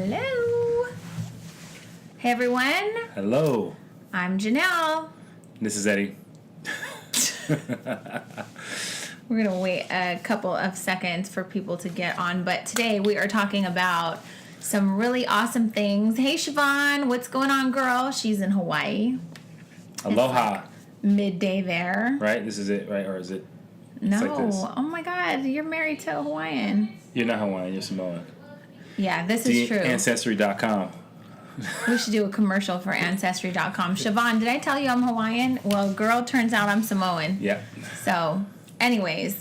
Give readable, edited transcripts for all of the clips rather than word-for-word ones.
Hello. Hey, everyone. Hello. I'm Janelle. This is Eddie. We're going to wait a couple of seconds for people to get on, but today we are talking about some really awesome things. Hey, Siobhan, what's going on, girl? She's in Hawaii. Aloha. Like midday there. Right? This is it, right? Or is it? No. Like this. Oh, my God. You're married to a Hawaiian. You're not Hawaiian. You're Samoan. Yeah, this is true. Ancestry.com. We should do a commercial for Ancestry.com. Siobhan, did I tell you I'm Hawaiian? Well, girl, turns out I'm Samoan. Yeah. So, anyways,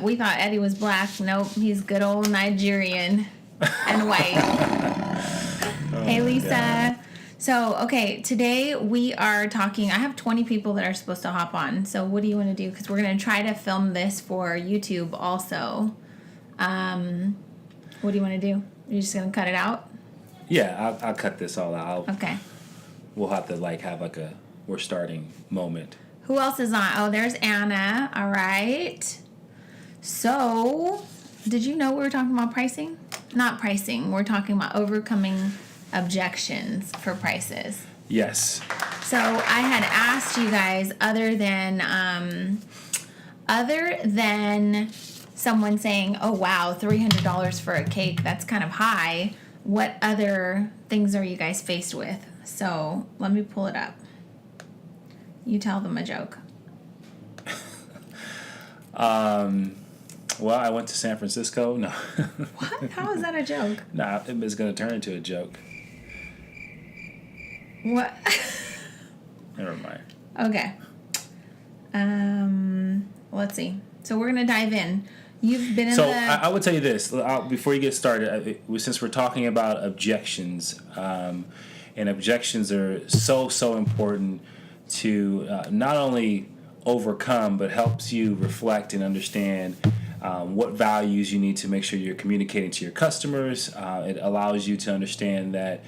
we thought Eddie was black. Nope, he's good old Nigerian and white. Hey, Lisa. God. So, okay, today we are talking. I have 20 people that are supposed to hop on. So, what do you want to do? Because we're going to try to film this for YouTube also. What do you want to do? You're just going to cut it out? Yeah, I'll cut this all out. Okay. We'll have to have a we're starting moment. Who else is on? Oh, there's Anna. All right. So, did you know we were talking about pricing? Not pricing. We're talking about overcoming objections for prices. Yes. So, I had asked you guys, other than someone saying, oh, wow, $300 for a cake, that's kind of high. What other things are you guys faced with? So, let me pull it up. You tell them a joke. Well, I went to San Francisco. No. What? How is that a joke? Nah, it's going to turn into a joke. What? Never mind. Okay. Let's see. So we're going to dive in. You've been in I would tell you this before you get started. Since we're talking about objections, and objections are so important to not only overcome, but helps you reflect and understand what values you need to make sure you're communicating to your customers. It allows you to understand that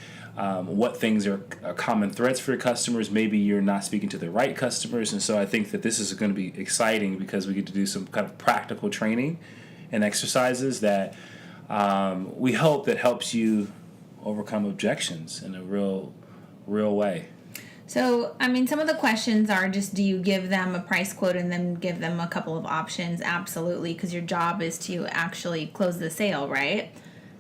what things are common threats for your customers. Maybe you're not speaking to the right customers. And so I think that this is going to be exciting because we get to do some kind of practical training and exercises that we hope that helps you overcome objections in a real way. So, I mean, some of the questions are just, do you give them a price quote and then give them a couple of options? Absolutely, because your job is to actually close the sale, right?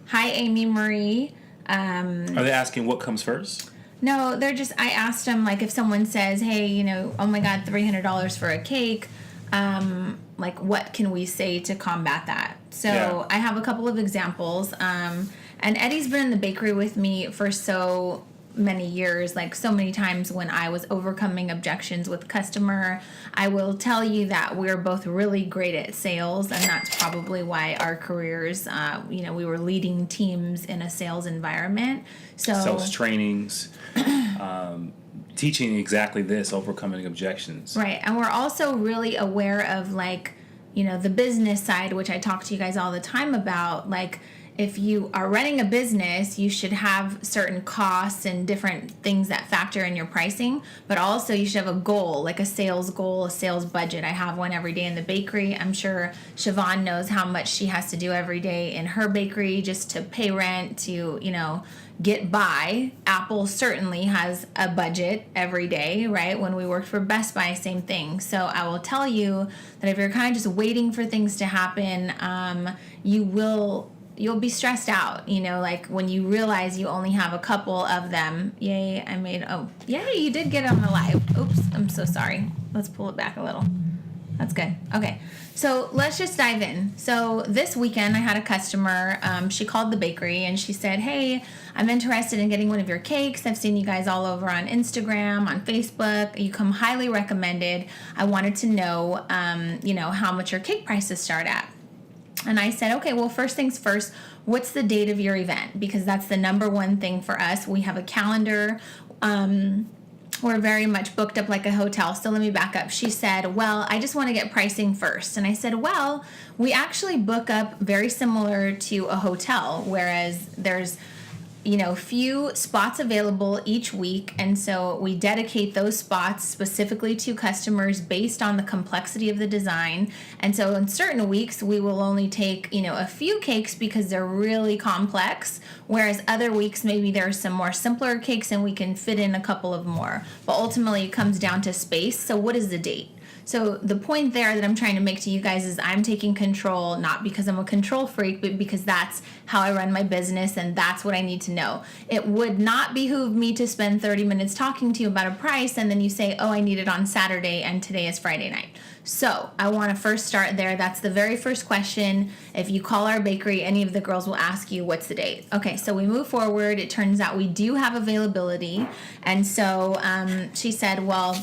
Hi, Amy Marie. Are they asking what comes first? No, they're just, I asked them, like, if someone says, hey, oh my God, $300 for a cake, what can we say to combat that? So yeah. I have a couple of examples. And Eddie's been in the bakery with me for so many years, so many times when I was overcoming objections with customer. I will tell you that we're both really great at sales, and that's probably why our careers, we were leading teams in a sales environment. So sales trainings, teaching exactly this, overcoming objections. Right, and we're also really aware of the business side, which I talk to you guys all the time about, if you are running a business, you should have certain costs and different things that factor in your pricing, but also you should have a goal, a sales goal, a sales budget. I have one every day in the bakery. I'm sure Siobhan knows how much she has to do every day in her bakery just to pay rent, to, get by. Apple certainly has a budget every day, right? When we worked for Best Buy, same thing. So I will tell you that if you're kind of just waiting for things to happen, you'll be stressed out, when you realize you only have a couple of them. Yay, you did get on the live. Oops, I'm so sorry. Let's pull it back a little. That's good. Okay, so let's just dive in. So this weekend I had a customer, she called the bakery and she said, hey, I'm interested in getting one of your cakes. I've seen you guys all over on Instagram, on Facebook. You come highly recommended. I wanted to know, how much your cake prices start at. And I said, okay, well, first things first, what's the date of your event? Because that's the number one thing for us. We have a calendar. We're very much booked up like a hotel. So let me back up. She said, well, I just want to get pricing first. And I said, well, we actually book up very similar to a hotel, whereas there's few spots available each week. And so we dedicate those spots specifically to customers based on the complexity of the design. And so in certain weeks, we will only take, a few cakes because they're really complex. Whereas other weeks, maybe there's some more simpler cakes and we can fit in a couple of more. But ultimately, it comes down to space. So what is the date? So the point there that I'm trying to make to you guys is I'm taking control, not because I'm a control freak, but because that's how I run my business and that's what I need to know. It would not behoove me to spend 30 minutes talking to you about a price and then you say, oh, I need it on Saturday and today is Friday night. So I want to first start there. That's the very first question. If you call our bakery, any of the girls will ask you, what's the date? Okay, so we move forward. It turns out we do have availability. And so she said, well,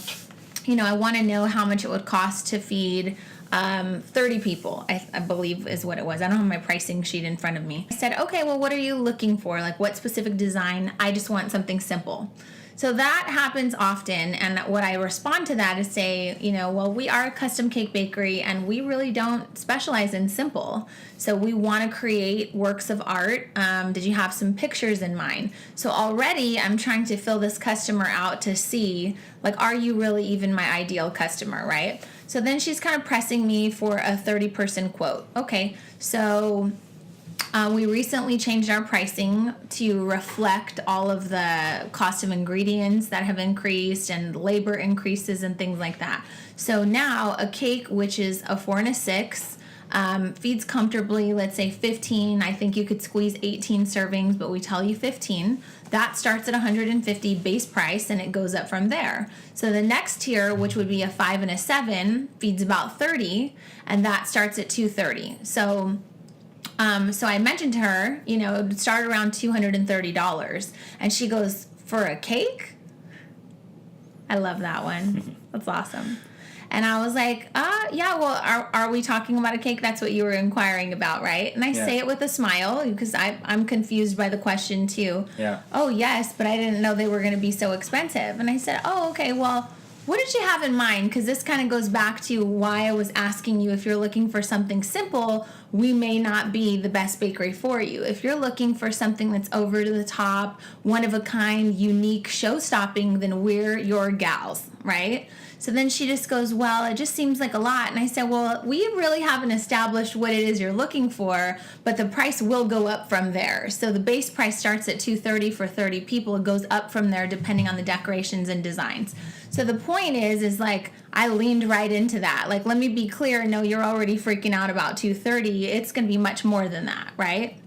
I want to know how much it would cost to feed 30 people, I believe is what it was. I don't have my pricing sheet in front of me. I said, okay, well, what are you looking for? Like, what specific design? I just want something simple. So that happens often, and what I respond to that is say, well, we are a custom cake bakery, and we really don't specialize in simple. So we want to create works of art. Did you have some pictures in mind? So already I'm trying to fill this customer out to see, like, are you really even my ideal customer, right? So then she's kind of pressing me for a 30-person quote. Okay, so we recently changed our pricing to reflect all of the cost of ingredients that have increased and labor increases and things like that. So now a cake, which is a 4 and a 6, feeds comfortably, let's say 15. I think you could squeeze 18 servings, but we tell you 15. That starts at $150 base price, and it goes up from there. So the next tier, which would be a 5 and a 7, feeds about 30, and that starts at $230. So I mentioned to her, it would start around $230. And she goes, for a cake? I love that one. That's awesome. And I was like, yeah, well, are we talking about a cake? That's what you were inquiring about, right? And I say it with a smile because I'm confused by the question too. Yeah. Oh, yes, but I didn't know they were going to be so expensive. And I said, oh, okay, well, what did you have in mind? Because this kind of goes back to why I was asking you if you're looking for something simple, we may not be the best bakery for you. If you're looking for something that's over to the top, one of a kind, unique, show-stopping, then we're your gals, right? So then she just goes, well, it just seems like a lot. And I said, well, we really haven't established what it is you're looking for, but the price will go up from there. So the base price starts at $230 for 30 people. It goes up from there depending on the decorations and designs. So the point is like, I leaned right into that. Like, let me be clear. No, you're already freaking out about $230. It's going to be much more than that, right?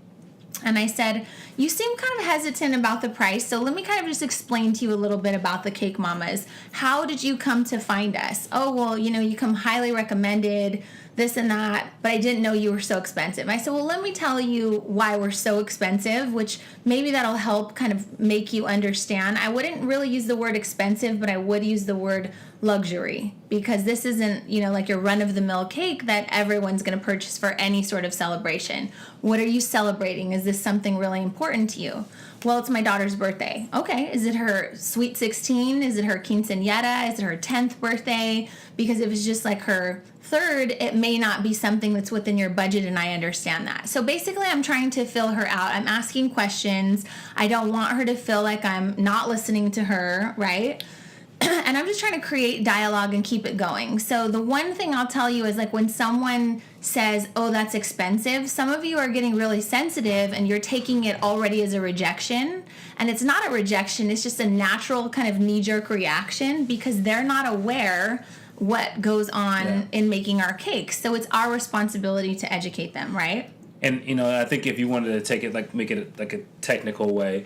And I said, you seem kind of hesitant about the price, so let me kind of just explain to you a little bit about the Cake Mamas. How did you come to find us? Oh, well, you come highly recommended, this and that, but I didn't know you were so expensive. I said, well, let me tell you why we're so expensive, which maybe that'll help kind of make you understand. I wouldn't really use the word expensive, but I would use the word luxury, because this isn't, like your run-of-the-mill cake that everyone's going to purchase for any sort of celebration. What are you celebrating? Is this something really important to you? Well, it's my daughter's birthday. Okay, is it her sweet 16? Is it her quinceañera? Is it her 10th birthday? Because if it's just like her third, it may not be something that's within your budget, and I understand that. So basically, I'm trying to fill her out. I'm asking questions. I don't want her to feel like I'm not listening to her, right? And I'm just trying to create dialogue and keep it going. So the one thing I'll tell you is, like, when someone says, oh, that's expensive, some of you are getting really sensitive and you're taking it already as a rejection. And it's not a rejection. It's just a natural kind of knee-jerk reaction because they're not aware what goes on in making our cakes. So it's our responsibility to educate them, right? And, I think if you wanted to take it, like, make it like a technical way,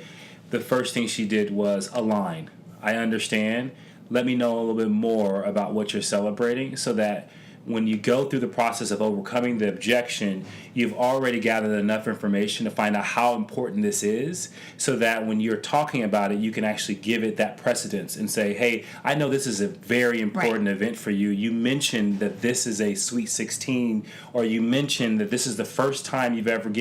the first thing she did was align. I understand. Let me know a little bit more about what you're celebrating so that when you go through the process of overcoming the objection, you've already gathered enough information to find out how important this is so that when you're talking about it, you can actually give it that precedence and say, hey, I know this is a very important event for you. You mentioned that this is a Sweet 16, or you mentioned that this is the first time you've ever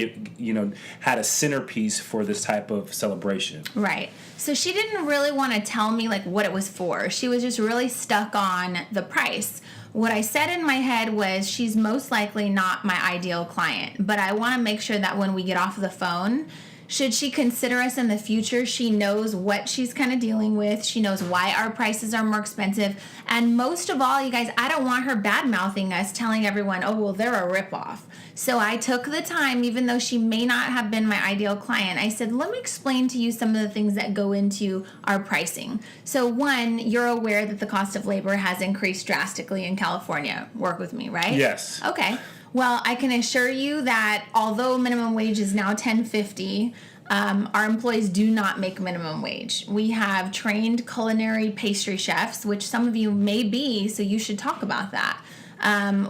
had a centerpiece for this type of celebration. Right. So she didn't really want to tell me like what it was for. She was just really stuck on the price. What I said in my head was, she's most likely not my ideal client, but I want to make sure that when we get off the phone, should she consider us in the future, she knows what she's kind of dealing with. She knows why our prices are more expensive. And most of all, you guys, I don't want her bad-mouthing us, telling everyone, oh, well, they're a ripoff. So I took the time, even though she may not have been my ideal client, I said, let me explain to you some of the things that go into our pricing. So one, you're aware that the cost of labor has increased drastically in California. Work with me, right? Yes. Okay. Well, I can assure you that although minimum wage is now $10.50, our employees do not make minimum wage. We have trained culinary pastry chefs, which some of you may be, so you should talk about that.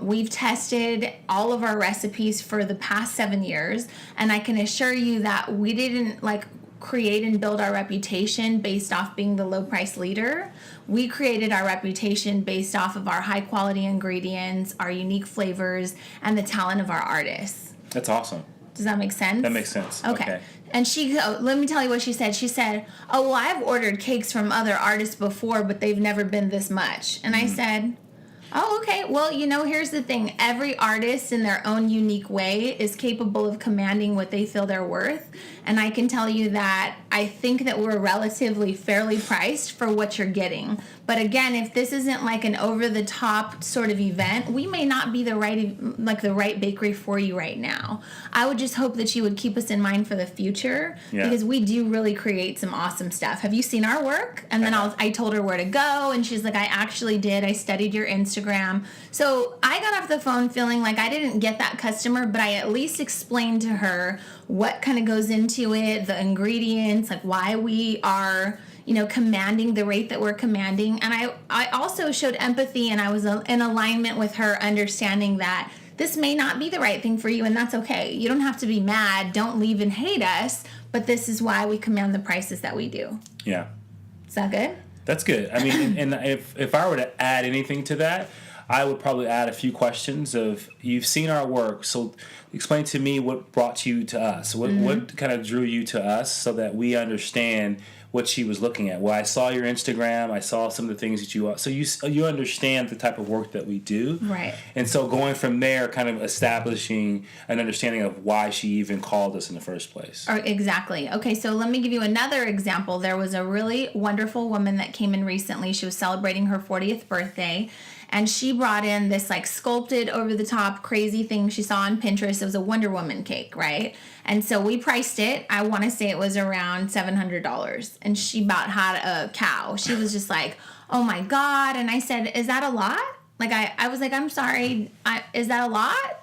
We've tested all of our recipes for the past 7 years, and I can assure you that we didn't create and build our reputation based off being the low price leader. We created our reputation based off of our high quality ingredients, our unique flavors, and the talent of our artists. That's awesome. Does that make sense? That makes sense. Okay. And let me tell you what she said. She said, oh, well, I've ordered cakes from other artists before, but they've never been this much. And I said, oh, okay. Well, here's the thing. Every artist in their own unique way is capable of commanding what they feel they're worth. And I can tell you that I think that we're relatively fairly priced for what you're getting. But again, if this isn't like an over-the-top sort of event, we may not be the right bakery for you right now. I would just hope that you would keep us in mind for the future, because we do really create some awesome stuff. Have you seen our work? And then I told her where to go, and she's like, I actually did. I studied your Instagram. So I got off the phone feeling like I didn't get that customer, but I at least explained to her what kind of goes into it, the ingredients, like why we are commanding the rate that we're commanding. And I also showed empathy, and I was in alignment with her, understanding that this may not be the right thing for you, and that's okay. You don't have to be mad. Don't leave and hate us, but this is why we command the prices that we do. Yeah. Is that good? That's good. I mean, and if I were to add anything to that, I would probably add a few questions of, you've seen our work, so explain to me what brought you to us. What kind of drew you to us, so that we understand what she was looking at. Well, I saw your Instagram. I saw some of the things that you understand the type of work that we do. Right. And so going from there, kind of establishing an understanding of why she even called us in the first place. Exactly. Okay, so let me give you another example. There was a really wonderful woman that came in recently. She was celebrating her 40th birthday. And she brought in this sculpted over-the-top crazy thing she saw on Pinterest. It was a Wonder Woman cake, right? And so we priced it. I want to say it was around $700. And she about had a cow. She was just like, oh my God. And I said, is that a lot? I was like, I'm sorry. Is that a lot?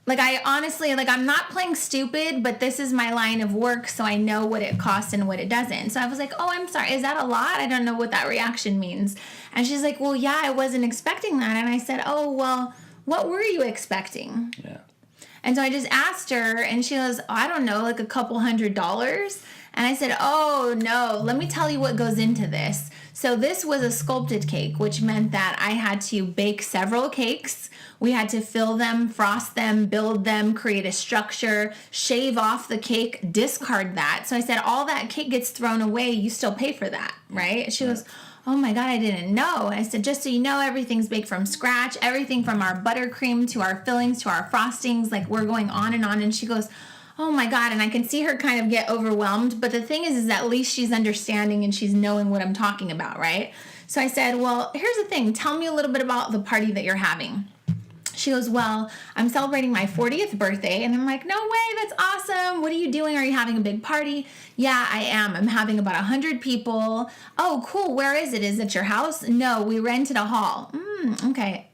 I honestly, I'm not playing stupid, but this is my line of work, so I know what it costs and what it doesn't. So I was like, oh, I'm sorry. Is that a lot? I don't know what that reaction means. And she's like, well, yeah, I wasn't expecting that. And I said, oh, well, what were you expecting? Yeah. And so I just asked her, and she goes, I don't know, a couple $100. And I said, oh, no, let me tell you what goes into this. So this was a sculpted cake, which meant that I had to bake several cakes. We had to fill them, frost them, build them, create a structure, shave off the cake, discard that. So I said, all that cake gets thrown away. You still pay for that, right? She goes, oh my God, I didn't know. I said, just so you know, everything's baked from scratch. Everything from our buttercream to our fillings to our frostings, we're going on. And she goes, oh my God. And I can see her kind of get overwhelmed. But the thing is at least she's understanding and she's knowing what I'm talking about, right? So I said, well, here's the thing. Tell me a little bit about the party that you're having. She goes, well, I'm celebrating my 40th birthday. And I'm like, no way, that's awesome. What are you doing? Are you having a big party? Yeah, I am. I'm having about 100 people. Oh, cool. Where is it? Is it your house? No, we rented a hall. Okay.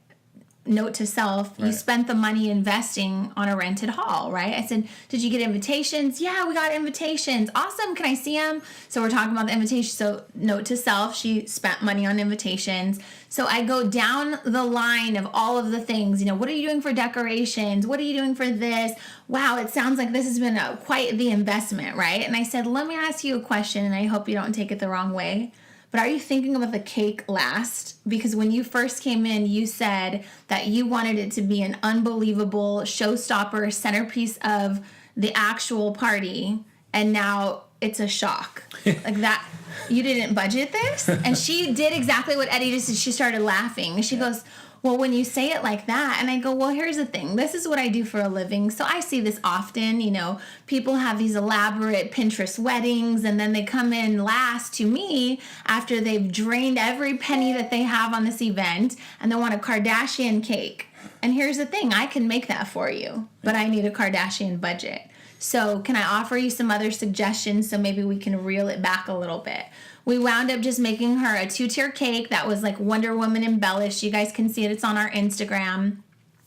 Note to self, you spent the money investing on a rented hall, right? I said, did you get invitations? Yeah, we got invitations. Awesome. Can I see them? So we're talking about the invitation. So note to self, she spent money on invitations. So I go down the line of all of the things, what are you doing for decorations? What are you doing for this? Wow, it sounds like this has been quite the investment, right? And I said, let me ask you a question, and I hope you don't take it the wrong way. But are you thinking about the cake last? Because when you first came in, you said that you wanted it to be an unbelievable showstopper, centerpiece of the actual party, and now it's a shock. That, you didn't budget this? And she did exactly what Eddie just did. She started laughing. She goes, well, when you say it like that, and I go, well, here's the thing. This is what I do for a living. So I see this often, people have these elaborate Pinterest weddings, and then they come in last to me after they've drained every penny that they have on this event, and they want a Kardashian cake. And here's the thing. I can make that for you, but I need a Kardashian budget. So can I offer you some other suggestions so maybe we can reel it back a little bit? We wound up just making her a 2-tier cake that was like Wonder Woman embellished. You guys can see it. It's on our Instagram.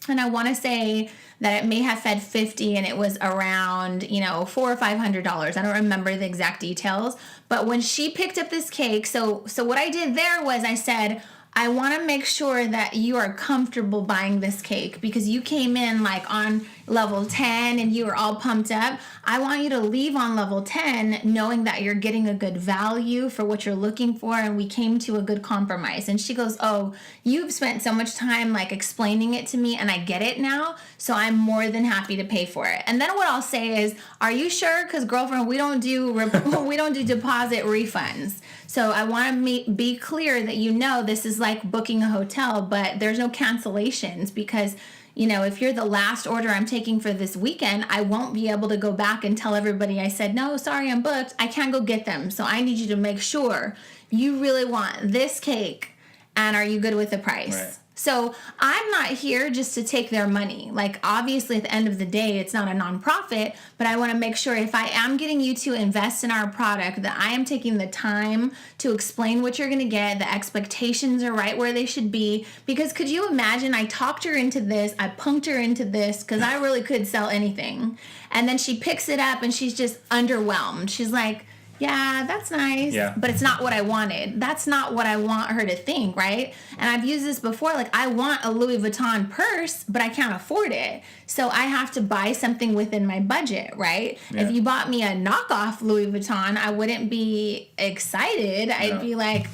And I want to say that it may have fed 50 and it was around, $400 or $500. I don't remember the exact details. But when she picked up this cake, so what I did there was I said, I want to make sure that you are comfortable buying this cake because you came in like on level 10 and you were all pumped up. I want you to leave on level 10 knowing that you're getting a good value for what you're looking for, and we came to a good compromise. And she goes, oh, you've spent so much time like explaining it to me and I get it now, so I'm more than happy to pay for it. And then what I'll say is, are you sure? Because girlfriend, we don't do deposit refunds. So I want to be clear that this is like booking a hotel, but there's no cancellations because, if you're the last order I'm taking for this weekend, I won't be able to go back and tell everybody I said, no, sorry, I'm booked. I can't go get them. So I need you to make sure you really want this cake and are you good with the price? Right. So I'm not here just to take their money. Like, obviously, at the end of the day, it's not a nonprofit, but I want to make sure if I am getting you to invest in our product, that I am taking the time to explain what you're going to get, the expectations are right where they should be. Because could you imagine, I talked her into this, I punked her into this, because I really could sell anything. And then she picks it up and she's just underwhelmed. She's like, yeah, that's nice, but it's not what I wanted. That's not what I want her to think, right? And I've used this before. Like, I want a Louis Vuitton purse, but I can't afford it. So I have to buy something within my budget, right? Yeah. If you bought me a knockoff Louis Vuitton, I wouldn't be excited. I'd be like,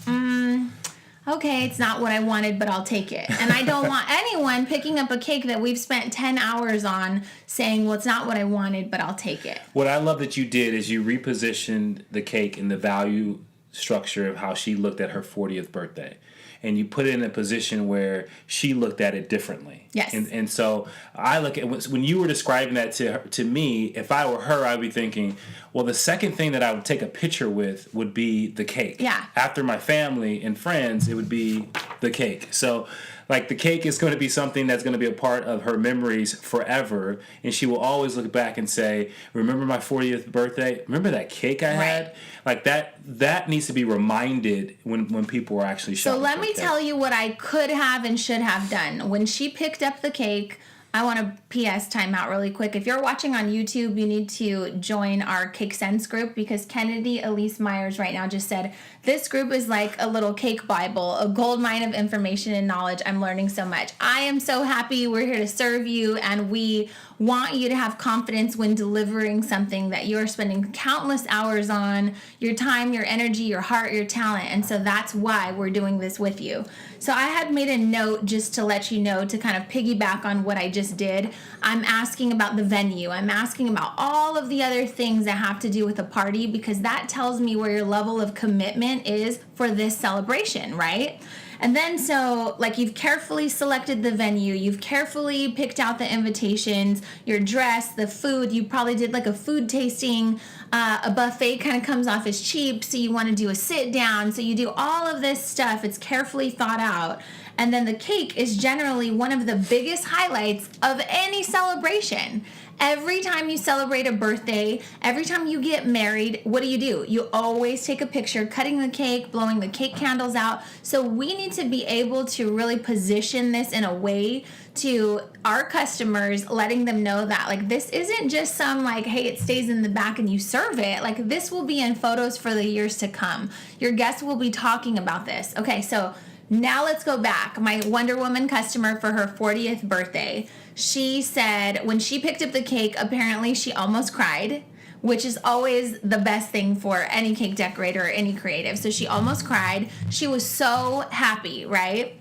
okay, it's not what I wanted, but I'll take it. And I don't want anyone picking up a cake that we've spent 10 hours on saying, well, it's not what I wanted, but I'll take it. What I love that you did is you repositioned the cake in the value structure of how she looked at her 40th birthday. And you put it in a position where she looked at it differently. Yes. And so I look at when you were describing that to me, if I were her, I'd be thinking, well, the second thing that I would take a picture with would be the cake. Yeah. After my family and friends, it would be the cake. So, like, the cake is going to be something that's going to be a part of her memories forever. And she will always look back and say, remember my 40th birthday? Remember that cake I had? Like, that needs to be reminded when people are actually shopping. So let me tell you what I could have and should have done. When she picked up the cake, I want to PS time out really quick. If you're watching on YouTube, you need to join our Cake Sense group because Kennedy Elise Myers right now just said, this group is like a little cake Bible, a gold mine of information and knowledge. I'm learning so much. I am so happy we're here to serve you, and we want you to have confidence when delivering something that you're spending countless hours on, your time, your energy, your heart, your talent. And so that's why we're doing this with you. So I had made a note just to let you know, to kind of piggyback on what I just did. I'm asking about the venue. I'm asking about all of the other things that have to do with a party, because that tells me where your level of commitment is for this celebration, right? And then so, like, you've carefully selected the venue, you've carefully picked out the invitations, your dress, the food, you probably did like a food tasting, a buffet kind of comes off as cheap, so you want to do a sit down, so you do all of this stuff, it's carefully thought out. And then the cake is generally one of the biggest highlights of any celebration. Every time you celebrate a birthday, every time you get married, what do? You always take a picture, cutting the cake, blowing the cake candles out. So we need to be able to really position this in a way to our customers, letting them know that, like, this isn't just some, like, hey, it stays in the back and you serve it. Like, this will be in photos for the years to come. Your guests will be talking about this. Okay, so now let's go back. My Wonder Woman customer for her 40th birthday, she said when she picked up the cake, apparently she almost cried, which is always the best thing for any cake decorator or any creative. So she almost cried. She was so happy, right?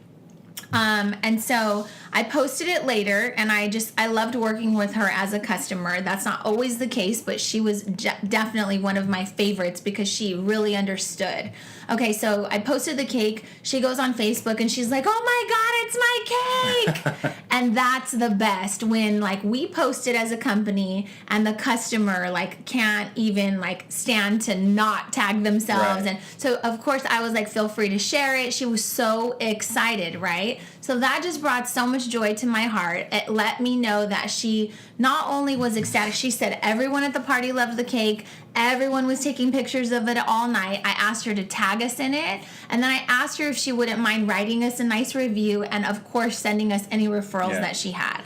And so I posted it later, and I loved working with her as a customer. That's not always the case, but she was definitely one of my favorites because she really understood. Okay, so I posted the cake. She goes on Facebook and she's like, "Oh my God, it's my cake!" And that's the best when like we post it as a company and the customer like can't even like stand to not tag themselves. Right. And so of course I was like, feel free to share it. She was so excited, right? So that just brought so much joy to my heart. It let me know that she not only was ecstatic, she said everyone at the party loved the cake. Everyone was taking pictures of it all night. I asked her to tag us in it. And then I asked her if she wouldn't mind writing us a nice review and, of course, sending us any referrals that she had.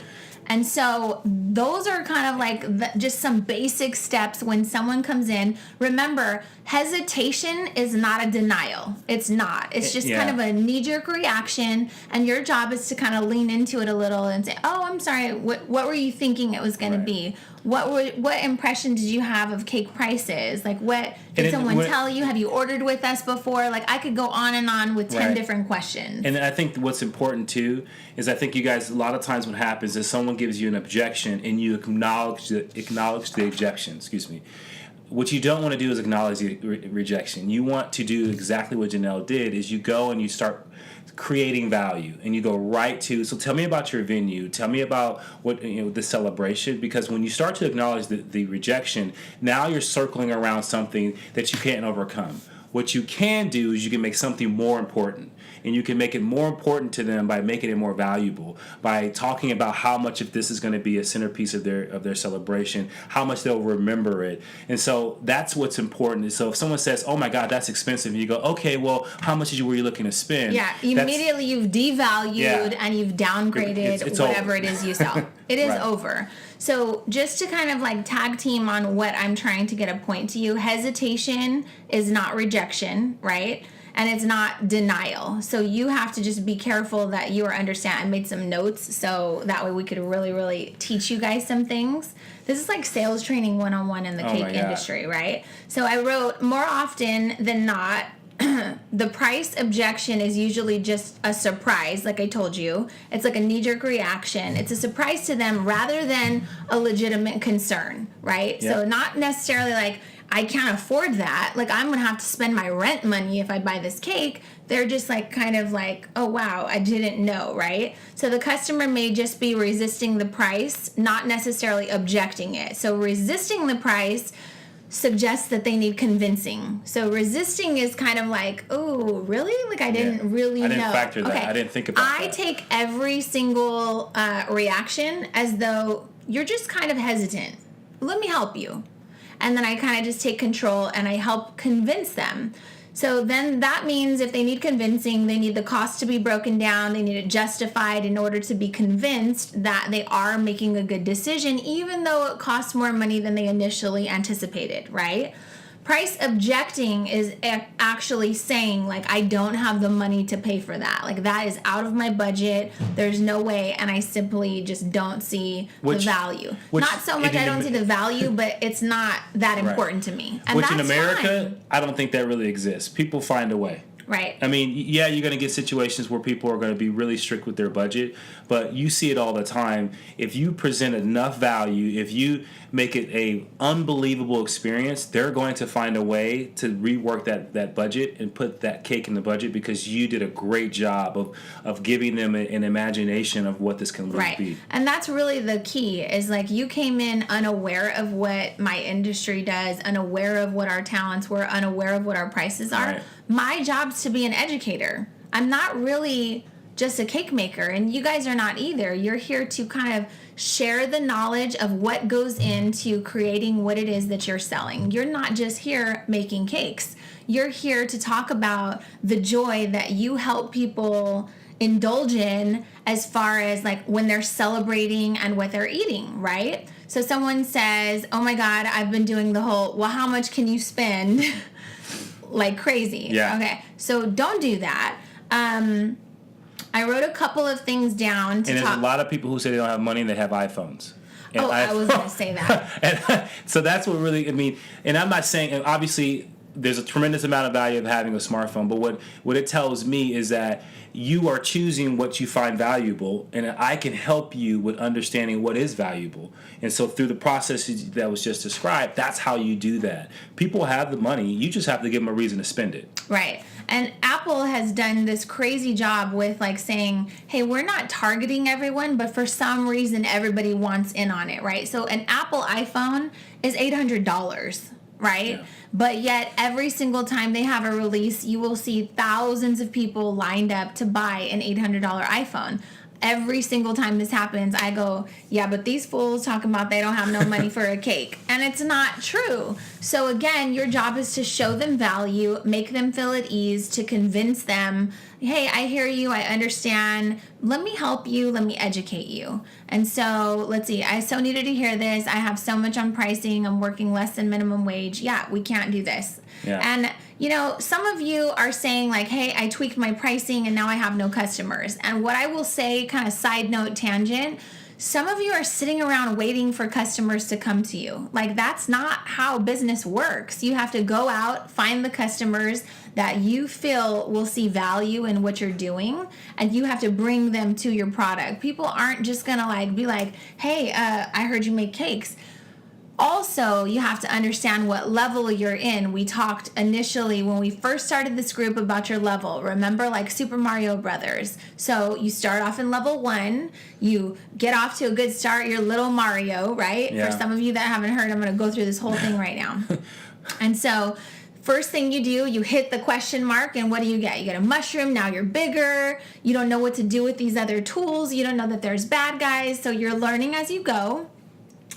And so those are kind of like just some basic steps when someone comes in. Remember, hesitation is not a denial. It's not. It's just kind of a knee-jerk reaction, and your job is to kind of lean into it a little and say, "Oh, I'm sorry. What were you thinking it was going to be? What impression did you have of cake prices? Like, what did someone tell you? Have you ordered with us before?" Like, I could go on with 10 different questions. And I think what's important too is I think you guys, a lot of times what happens is someone gives you an objection and you acknowledge the objection. Excuse me. What you don't want to do is acknowledge the rejection. You want to do exactly what Janelle did. Is you go and you start creating value, and you go right to, so tell me about your venue, tell me about what, the celebration, because when you start to acknowledge the rejection, now you're circling around something that you can't overcome. What you can do is you can make something more important, and you can make it more important to them by making it more valuable, by talking about how much of this is going to be a centerpiece of their celebration, how much they'll remember it. And so that's what's important. So if someone says, "Oh my God, that's expensive," and you go, "Okay, well, how much were you looking to spend?" Yeah, immediately you've devalued and you've downgraded it's whatever over. it is you sell. It is Right. over. So just to kind of like tag team on what I'm trying to get a point to you, hesitation is not rejection, right? And it's not denial. So you have to just be careful that you are understand. I made some notes so that way we could really, really teach you guys some things. This is like sales training 101 in the cake industry, right? So I wrote, more often than not, the price objection is usually just a surprise, like I told you. It's like a knee-jerk reaction. It's a surprise to them rather than a legitimate concern, right? Yep. So not necessarily like, I can't afford that. Like, I'm going to have to spend my rent money if I buy this cake. They're just like, kind of like, "Oh, wow, I didn't know," right? So the customer may just be resisting the price, not necessarily objecting it. So resisting the price suggests that they need convincing. So resisting is kind of like, "Oh, really? Like, I didn't really know." I didn't factor that. Okay. I didn't think about that. I take every single reaction as though you're just kind of hesitant. Let me help you. And then I kind of just take control and I help convince them. So then that means if they need convincing, they need the cost to be broken down, they need it justified in order to be convinced that they are making a good decision, even though it costs more money than they initially anticipated, right? Price objecting is actually saying, like, I don't have the money to pay for that. Like, that is out of my budget. There's no way, and I simply just don't see the value. Not so much I don't see the value, but it's not that important to me. And which that's in America, fine. I don't think that really exists. People find a way. Right. I mean, yeah, you're going to get situations where people are going to be really strict with their budget, but you see it all the time. If you present enough value, if you make it a unbelievable experience, they're going to find a way to rework that budget and put that cake in the budget because you did a great job of giving them an imagination of what this can really be. And that's really the key is like you came in unaware of what my industry does, unaware of what our talents were, unaware of what our prices are. Right. My job's to be an educator. I'm not really just a cake maker, and you guys are not either. You're here to kind of share the knowledge of what goes into creating what it is that you're selling. You're not just here making cakes. You're here to talk about the joy that you help people indulge in as far as like when they're celebrating and what they're eating, right? So someone says, "Oh my God, I've been doing the whole, well, how much can you spend?" like crazy. Yeah. Okay. So don't do that. I wrote a couple of things down to and there's talk. a lot of people who say they don't have money and they have iPhones. And I was going to say that. and so that's what really, I mean, and I'm not saying, and obviously there's a tremendous amount of value of having a smartphone, but what it tells me is that you are choosing what you find valuable, and I can help you with understanding what is valuable. And so through the process that was just described, that's how you do that. People have the money. You just have to give them a reason to spend it. Right. And Apple has done this crazy job with like saying, hey, we're not targeting everyone, but for some reason everybody wants in on it, right? So an Apple iPhone is $800. Right? Yeah. But yet every single time they have a release, you will see thousands of people lined up to buy an $800 iPhone. Every single time this happens, I go, yeah, but these fools talking about they don't have no money for a cake. And it's not true. So again, your job is to show them value, make them feel at ease, to convince them, hey, I hear you, I understand. Let me help you. Let me educate you. And so let's see. I so needed to hear this. I have so much on pricing. I'm working less than minimum wage. Yeah, we can't do this. Yeah. And, you know, some of you are saying like, hey, I tweaked my pricing and now I have no customers. And what I will say, kind of side note tangent, some of you are sitting around waiting for customers to come to you. Like, that's not how business works. You have to go out, find the customers that you feel will see value in what you're doing, and you have to bring them to your product. People aren't just gonna like be like, hey, I heard you make cakes. Also, you have to understand what level you're in. We talked initially when we first started this group about your level. Remember, like Super Mario Brothers. So you start off in level 1. You get off to a good start. You're little Mario, right? Yeah. For some of you that haven't heard, I'm going to go through this whole thing right now. And so first thing you do, you hit the question mark, and what do you get? You get a mushroom. Now you're bigger. You don't know what to do with these other tools. You don't know that there's bad guys. So you're learning as you go.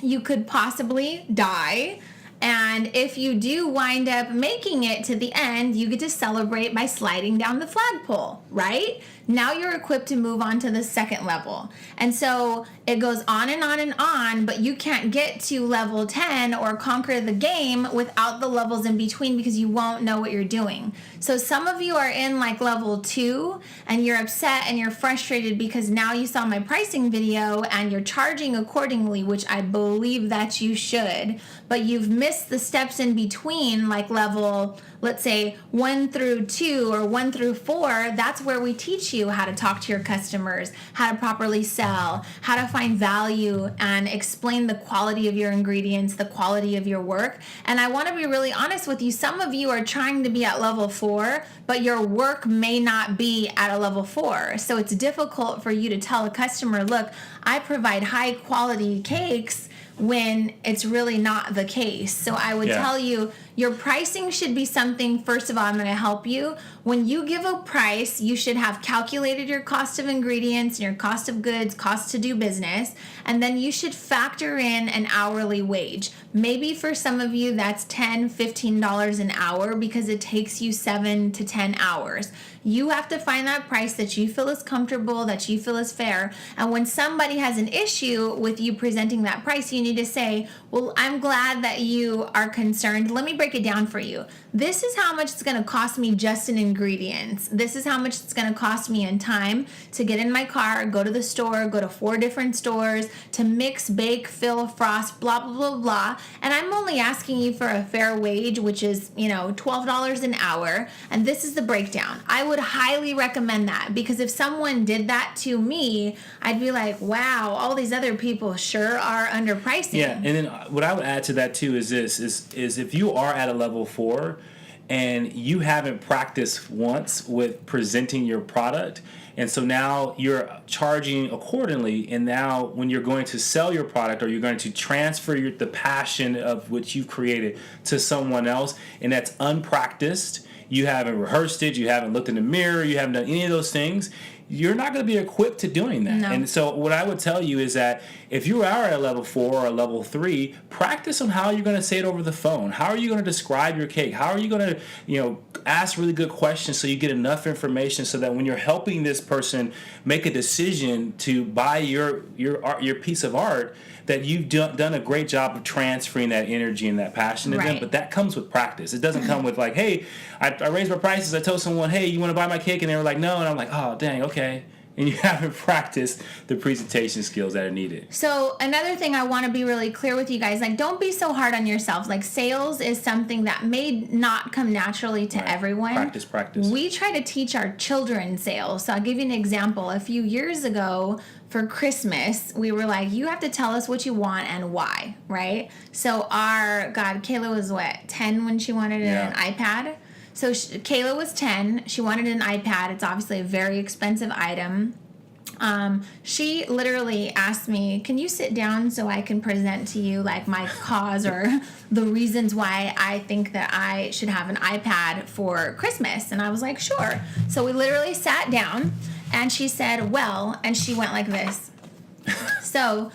You could possibly die. And if you do wind up making it to the end, you get to celebrate by sliding down the flagpole, right? Now you're equipped to move on to the second level. And so it goes on and on and on, but you can't get to level 10 or conquer the game without the levels in between because you won't know what you're doing. So some of you are in like level 2 and you're upset and you're frustrated because now you saw my pricing video and you're charging accordingly, which I believe that you should, but you've missed the steps in between, like level, let's say 1 through 2 or 1 through 4. That's where we teach you how to talk to your customers, how to properly sell, how to find value, and explain the quality of your ingredients, the quality of your work. And I want to be really honest with you. Some of you are trying to be at level 4, but your work may not be at a level 4. So it's difficult for you to tell a customer, look, I provide high quality cakes, when it's really not the case. So I would tell you, your pricing should be something, first of all, I'm going to help you. When you give a price, you should have calculated your cost of ingredients and your cost of goods, cost to do business, and then you should factor in an hourly wage. Maybe for some of you, that's $10, $15 an hour because it takes you 7 to 10 hours. You have to find that price that you feel is comfortable, that you feel is fair. And when somebody has an issue with you presenting that price, you need to say, well, I'm glad that you are concerned. Let me break it down for you. This is how much it's going to cost me just in ingredients. This is how much it's going to cost me in time to get in my car, go to the store, go to 4 different stores, to mix, bake, fill, frost, blah, blah, blah, blah. And I'm only asking you for a fair wage, which is, $12 an hour. And this is the breakdown. I would highly recommend that, because if someone did that to me, I'd be like, wow, all these other people sure are underpricing. Yeah, and then what I would add to that too is this, is if you are at a level 4 and you haven't practiced once with presenting your product, and so now you're charging accordingly, and now when you're going to sell your product or you're going to transfer the passion of what you've created to someone else, and that's unpracticed, you haven't rehearsed it, you haven't looked in the mirror, you haven't done any of those things, you're not going to be equipped to doing that. No. And so what I would tell you is that if you are at a level 4 or a level 3, practice on how you're going to say it over the phone. How are you going to describe your cake? How are you going to, ask really good questions so you get enough information so that when you're helping this person make a decision to buy your piece of art, that you've done a great job of transferring that energy and that passion to them. But that comes with practice. It doesn't come with like, hey, I raised my prices. I told someone, hey, you want to buy my cake? And they were like, no. And I'm like, oh, dang, okay. and you haven't practiced the presentation skills that are needed. So another thing I want to be really clear with you guys, like, don't be so hard on yourself. Like, sales is something that may not come naturally to everyone. Practice. We try to teach our children sales. So I'll give you an example. A few years ago for Christmas, we were like, you have to tell us what you want and why, right? So Kayla was 10 when she wanted an iPad. So Kayla was 10. She wanted an iPad. It's obviously a very expensive item. She literally asked me, can you sit down so I can present to you like my cause or the reasons why I think that I should have an iPad for Christmas? And I was like, sure. So we literally sat down and she said, well, and she went like this. So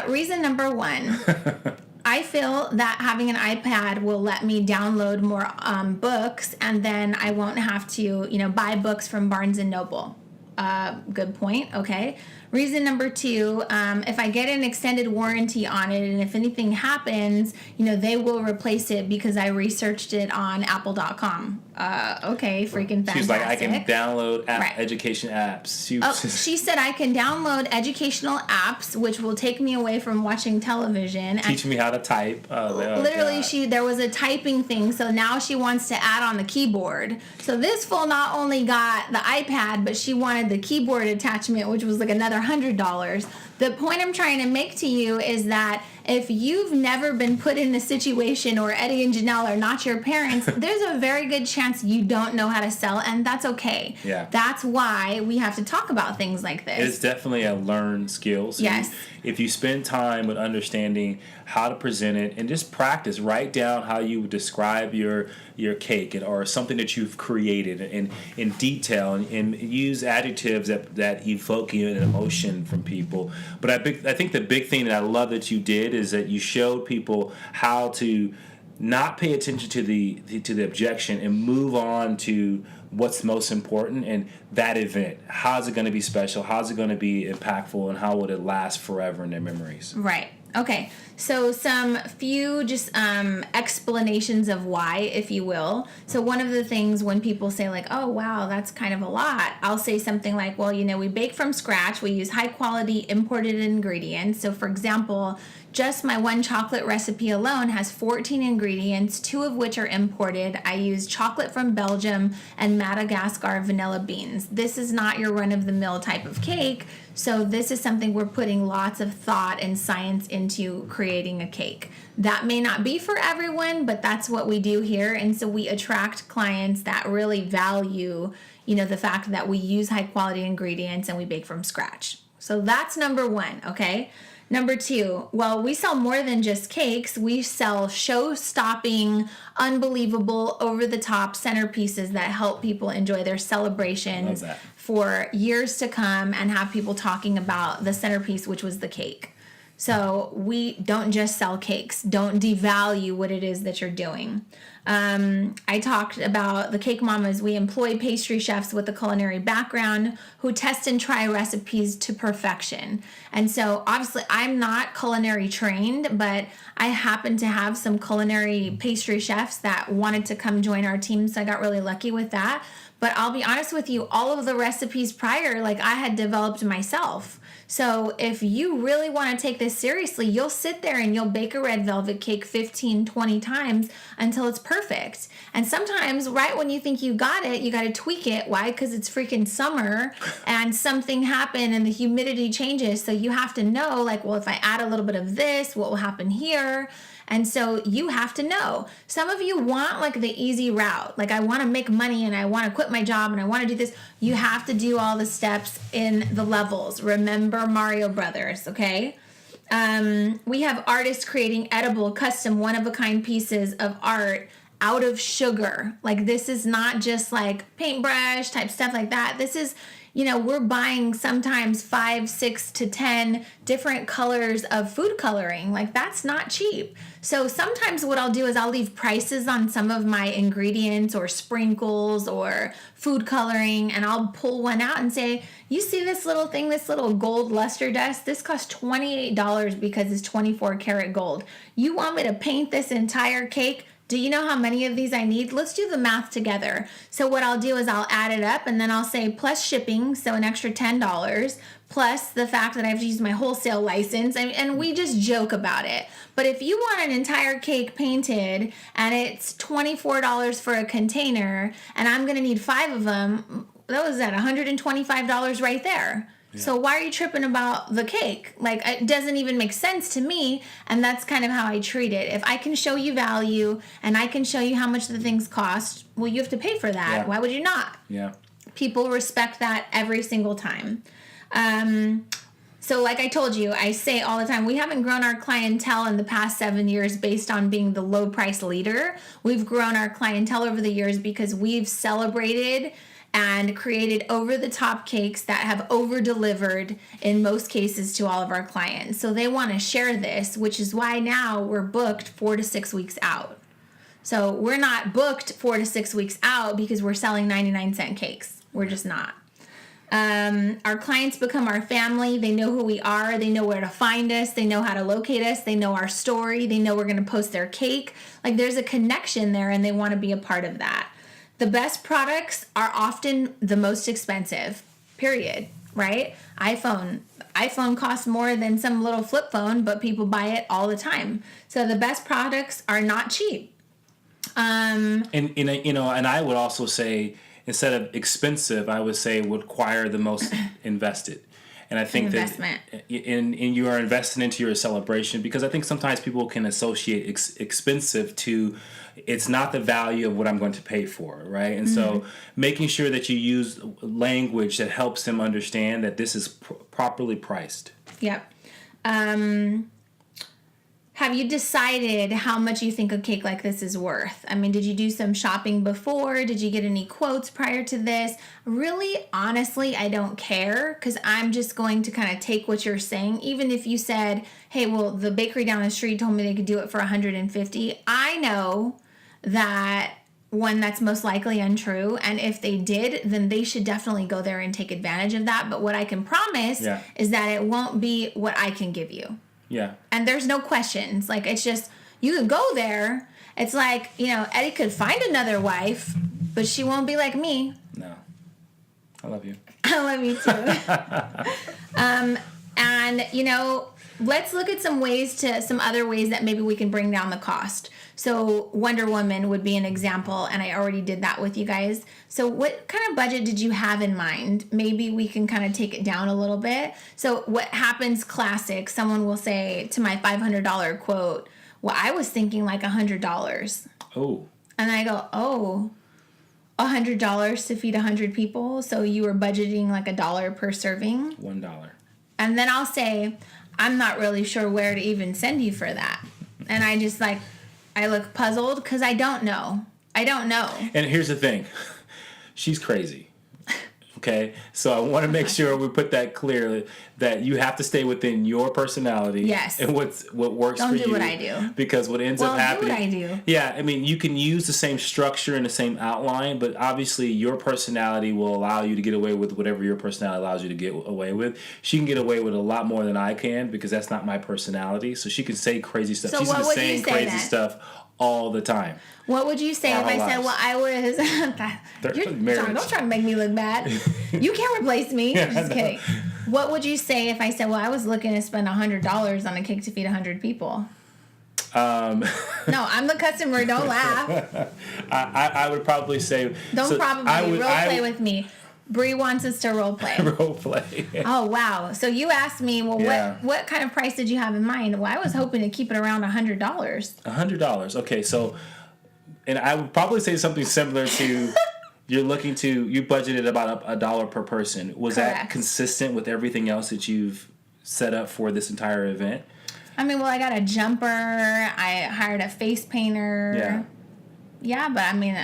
reason number one, I feel that having an iPad will let me download more books, and then I won't have to, buy books from Barnes & Noble. Good point. Okay. Reason number two, if I get an extended warranty on it and if anything happens, they will replace it because I researched it on apple.com. Okay, freaking fantastic. She's like, I can download education apps. She said I can download educational apps, which will take me away from watching television. Teach me how to type. Literally, there was a typing thing, so now she wants to add on the keyboard. So this fool not only got the iPad, but she wanted the keyboard attachment, which was like another $100. The point I'm trying to make to you is that if you've never been put in a situation, or Eddie and Janelle are not your parents, there's a very good chance you don't know how to sell, and that's okay. Yeah. That's why we have to talk about things like this. It's definitely a learned skill. So yes. If you spend time with understanding how to present it and just practice, write down how you would describe your cake or something that you've created in detail and use adjectives that evoke an emotion from people. But I think the big thing that I love that you did is that you showed people how to not pay attention to the objection and move on to what's most important, and that event. How's it going to be special? How's it going to be impactful? And how would it last forever in their memories? Right. Okay. So some few just explanations of why, if you will. So one of the things when people say like, oh, wow, that's kind of a lot, I'll say something like, well, we bake from scratch. We use high quality imported ingredients. So for example, just my one chocolate recipe alone has 14 ingredients, 2 of which are imported. I use chocolate from Belgium and Madagascar vanilla beans. This is not your run-of-the-mill type of cake, so this is something we're putting lots of thought and science into creating a cake. That may not be for everyone, but that's what we do here, and so we attract clients that really value, the fact that we use high-quality ingredients and we bake from scratch. So that's number one, okay? Number two, well, we sell more than just cakes. We sell show-stopping, unbelievable, over-the-top centerpieces that help people enjoy their celebrations for years to come and have people talking about the centerpiece, which was the cake. So we don't just sell cakes. Don't devalue what it is that you're doing. I talked about the Cake Mamas. We employ pastry chefs with a culinary background who test and try recipes to perfection. And so obviously I'm not culinary trained, but I happen to have some culinary pastry chefs that wanted to come join our team. So I got really lucky with that. But I'll be honest with you, all of the recipes prior, I had developed myself. So if you really want to take this seriously, you'll sit there and you'll bake a red velvet cake 15, 20 times until it's perfect. And sometimes right when you think you got it, you got to tweak it. Why? Because it's freaking summer and something happened and the humidity changes. So you have to know, if I add a little bit of this, what will happen here? And so you have to know. Some of you want the easy route. I want to make money and I want to quit my job and I want to do this. You have to do all the steps in the levels. Remember Mario Brothers, okay? We have artists creating edible, custom, one-of-a-kind pieces of art out of sugar. This is not just paintbrush type stuff like that. This is, we're buying sometimes 5, 6 to 10 different colors of food coloring. That's not cheap. So sometimes what I'll do is I'll leave prices on some of my ingredients or sprinkles or food coloring, and I'll pull one out and say, you see this little thing, this little gold luster dust? This costs $28 because it's 24 karat gold. You want me to paint this entire cake? Do you know how many of these I need? Let's do the math together. So what I'll do is I'll add it up, and then I'll say plus shipping, so an extra $10, plus the fact that I have to use my wholesale license, and we just joke about it. But if you want an entire cake painted and it's $24 for a container, and I'm going to need 5 of them, that was at $125 right there. Yeah. So why are you tripping about the cake? Like, it doesn't even make sense to me, and that's kind of how I treat it. If I can show you value and I can show you how much the things cost, well, you have to pay for that. Yeah. Why would you not? Yeah. People respect that every single time. So like I told you, I say all the time, we haven't grown our clientele in the past 7 years based on being the low price leader. We've grown our clientele over the years because we've celebrated and created over-the-top cakes that have over-delivered in most cases to all of our clients. So they want to share this, which is why now we're booked 4 to 6 weeks out. So we're not booked 4 to 6 weeks out because we're selling 99-cent cakes. We're just not. Our clients become our family. They know who we are. They know where to find us. They know how to locate us. They know our story. They know we're going to post their cake. Like, there's a connection there, and they want to be a part of that. The best products are often the most expensive, period, right? iPhone costs more than some little flip phone, but people buy it all the time. So the best products are not cheap. And I would also say, instead of expensive, I would say would require the most invested. And I think that you are investing into your celebration, because I think sometimes people can associate expensive to, it's not the value of what I'm going to pay for, right? And so making sure that you use language that helps them understand that this is properly priced. Yep. Have you decided how much you think a cake like this is worth? I mean, did you do some shopping before? Did you get any quotes prior to this? Really, honestly, I don't care, because I'm just going to kind of take what you're saying. Even if you said, hey, well, the bakery down the street told me they could do it for $150. I know that, one, that's most likely untrue, and if they did, then they should definitely go there and take advantage of that. But what I can promise is that it won't be what I can give you. Yeah. And there's no questions. Like, it's just, you can go there. It's like, Eddie could find another wife, but she won't be like me. No. I love you. I love you too. And, let's look at some other ways that maybe we can bring down the cost. So Wonder Woman would be an example, and I already did that with you guys. So what kind of budget did you have in mind? Maybe we can kind of take it down a little bit. So what happens classic, someone will say to my $500 quote, well, I was thinking like $100. Oh. And I go, oh, $100 to feed 100 people? So you were budgeting like $1 per serving? $1. And then I'll say, I'm not really sure where to even send you for that. And I just I look puzzled because I don't know. And here's the thing. She's crazy. Okay? So I want to make sure we put that clearly, that you have to stay within your personality. Yes. And what works for you. Don't do what I do. Because what ends up happening. Do what I do. Yeah, I mean, you can use the same structure and the same outline, but obviously your personality will allow you to get away with whatever your personality allows you to get away with. She can get away with a lot more than I can, because that's not my personality. So she can say crazy stuff. So She's what been would saying you say crazy then? Stuff all the time. What would you say if I said, well, I was... Don't try to make me look bad. You can't replace me. Just kidding. What would you say if I said, well, I was looking to spend $100 on a cake to feed 100 people? No, I'm the customer. Don't laugh. I would probably say... Don't role play with me. Bree wants us to role play. Role play. Oh, wow. So you asked me, well, what kind of price did you have in mind? Well, I was hoping to keep it around $100. $100. Okay, so... And I would probably say something similar to you budgeted about $1 per person. Was Correct. That consistent with everything else that you've set up for this entire event? I mean, well, I got a jumper. I hired a face painter. Yeah. Yeah, but I mean,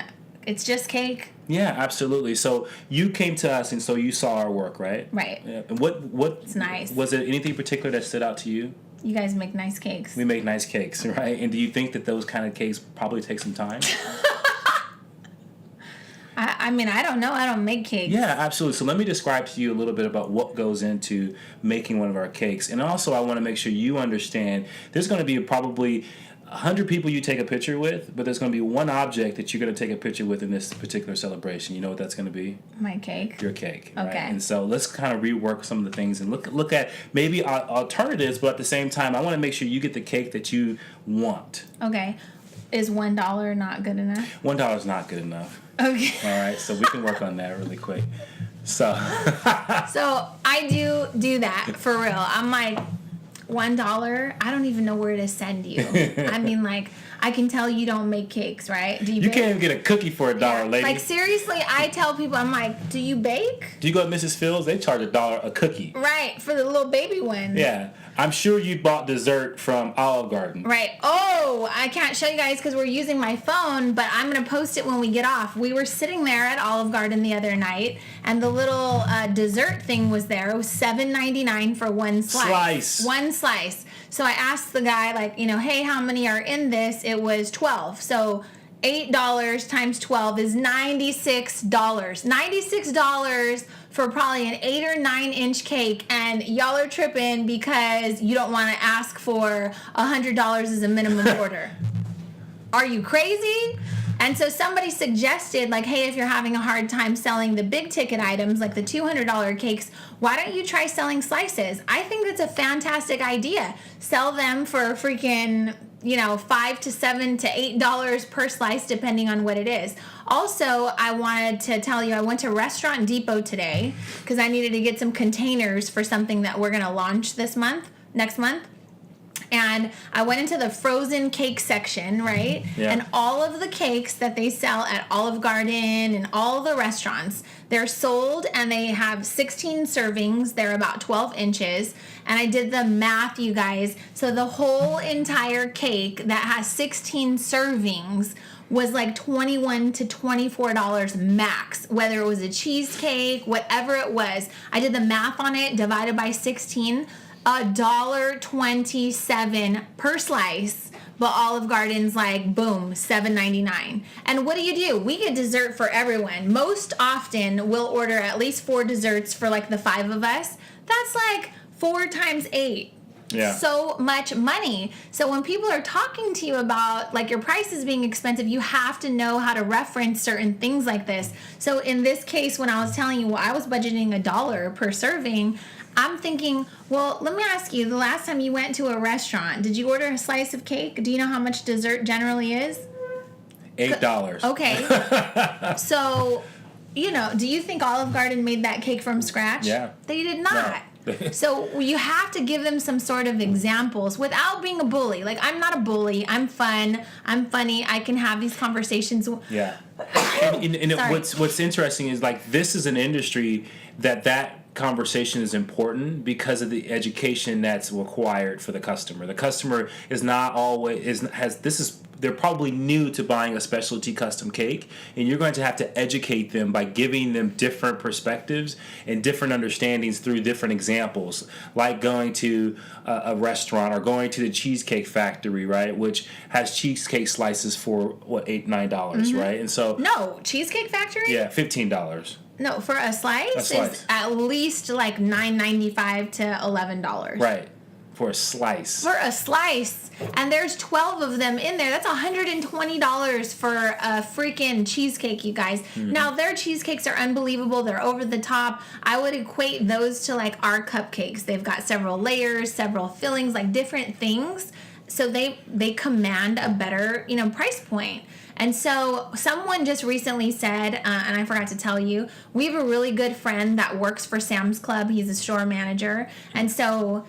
it's just cake. Yeah, absolutely. So you came to us, and so you saw our work, right? Right. Yeah. And what? It's nice. Was there anything particular that stood out to you? You guys make nice cakes. We make nice cakes, right? And do you think that those kind of cakes probably take some time? I mean, I don't know. I don't make cakes. Yeah, absolutely. So let me describe to you a little bit about what goes into making one of our cakes. And also, I want to make sure you understand there's going to be probably 100 people you take a picture with, but there's going to be one object that you're going to take a picture with in this particular celebration. You know what that's going to be? My cake. Your cake. Okay. Right? And so let's kind of rework some of the things and look at maybe alternatives, but at the same time, I want to make sure you get the cake that you want. Okay. Is $1 not good enough? $1 is not good enough. Okay. All right, so we can work on that really quick. So I do that for real. I'm like, $1, I don't even know where to send you. I mean, like, I can tell you don't make cakes, right? Do you you bake? can't even get a cookie for $1, lady. Like, seriously, I tell people, I'm like, do you bake? Do you go to Mrs. Fields? They charge $1 a cookie. Right, for the little baby ones. Yeah. I'm sure you bought dessert from Olive Garden. Right. Oh, I can't show you guys because we're using my phone, but I'm going to post it when we get off. We were sitting there at Olive Garden the other night, and the little dessert thing was there. It was $7.99 for one slice. One slice. So I asked the guy, like, hey, how many are in this? It was 12. So $8 times 12 is $96. $96 for probably an 8 or 9 inch cake, and y'all are tripping because you don't want to ask for $100 as a minimum order. Are you crazy? And so somebody suggested, like, hey, if you're having a hard time selling the big ticket items, like the $200 cakes, why don't you try selling slices? I think that's a fantastic idea. Sell them for freaking, $5 to $7 to $8 per slice, depending on what it is. Also, I wanted to tell you, I went to Restaurant Depot today because I needed to get some containers for something that we're going to launch next month. And I went into the frozen cake section, right? Yeah. And all of the cakes that they sell at Olive Garden and all the restaurants, they're sold and they have 16 servings. They're about 12 inches. And I did the math, you guys. So the whole entire cake that has 16 servings was like $21 to $24 max, whether it was a cheesecake, whatever it was. I did the math on it, divided by 16, $1.27 per slice, but Olive Garden's like, boom, $7.99. And what do? We get dessert for everyone. Most often, we'll order at least 4 desserts for like the 5 of us. That's like 4 times 8. Yeah. So much money. So when people are talking to you about like your prices being expensive, you have to know how to reference certain things like this. So in this case, when I was telling you, I was budgeting $1 per serving, I'm thinking, well, let me ask you, the last time you went to a restaurant, did you order a slice of cake? Do you know how much dessert generally is? $8. Okay. So, do you think Olive Garden made that cake from scratch? Yeah. They did not. No. So you have to give them some sort of examples without being a bully. Like, I'm not a bully. I'm fun. I'm funny. I can have these conversations. Yeah. And what's interesting is, like, this is an industry that conversation is important because of the education that's required for the customer. The customer is not always they're probably new to buying a specialty custom cake, and you're going to have to educate them by giving them different perspectives and different understandings through different examples, like going to a restaurant or going to the Cheesecake Factory, right, which has cheesecake slices for $8-9, mm-hmm. right? And so no, Cheesecake Factory? Yeah, $15. No, for a slice is at least like $9.95 to $11. Right. For a slice. For a slice. And there's 12 of them in there. That's $120 for a freaking cheesecake, you guys. Mm-hmm. Now, their cheesecakes are unbelievable. They're over the top. I would equate those to like our cupcakes. They've got several layers, several fillings, like different things. So they command a better, price point. And so someone just recently said, and I forgot to tell you, we have a really good friend that works for Sam's Club. He's a store manager. And so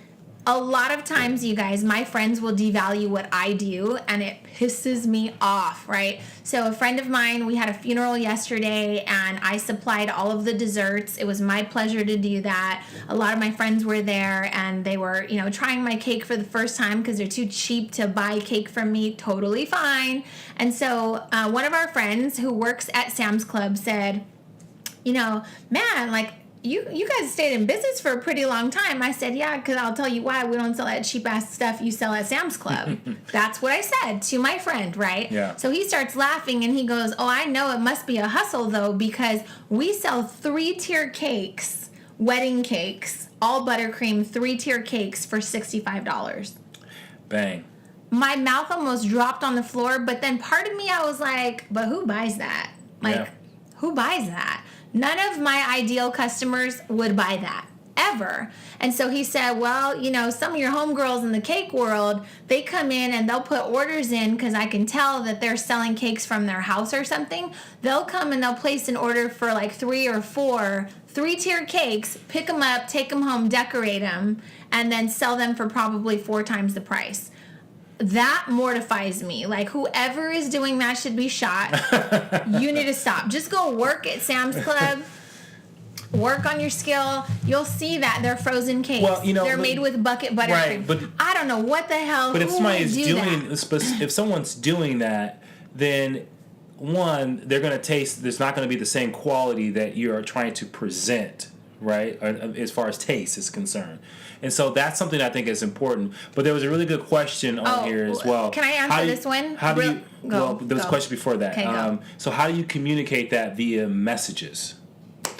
a lot of times, you guys, my friends will devalue what I do, and it pisses me off, right? So a friend of mine, we had a funeral yesterday, and I supplied all of the desserts. It was my pleasure to do that. A lot of my friends were there, and they were, trying my cake for the first time because they're too cheap to buy cake from me. Totally fine. And so one of our friends who works at Sam's Club said, man, like, You guys stayed in business for a pretty long time. I said, yeah, because I'll tell you why. We don't sell that cheap-ass stuff you sell at Sam's Club. That's what I said to my friend, right? Yeah. So he starts laughing, and he goes, oh, I know it must be a hustle, though, because we sell 3-tier cakes, wedding cakes, all buttercream, 3-tier cakes for $65. Bang. my mouth almost dropped on the floor. But then part of me, I was like, but who buys that? Like, who buys that? None of my ideal customers would buy that. Ever. And so he said, well, you know, some of your homegirls in the cake world, they come in and they'll put orders in because I can tell that they're selling cakes from their house or something. They'll come and they'll place an order for like 3 or 4 3-tier cakes, pick them up, take them home, decorate them, and then sell them for probably 4 times the price. That mortifies me. Like, whoever is doing that should be shot. You need to stop. Just go work at Sam's Club. Work on your skill. You'll see that they're frozen cakes. Well, you know, they're made with bucket buttercream. But I don't know what the hell. But if somebody is doing, that? if someone's doing that, then one, they're going to taste. There's not going to be the same quality that you are trying to present, right? As far as taste is concerned. And so that's something I think is important. But there was a really good question on here as well. Can I answer this one? How do you? Well, there was a question before that. Okay, so how do you communicate that via messages?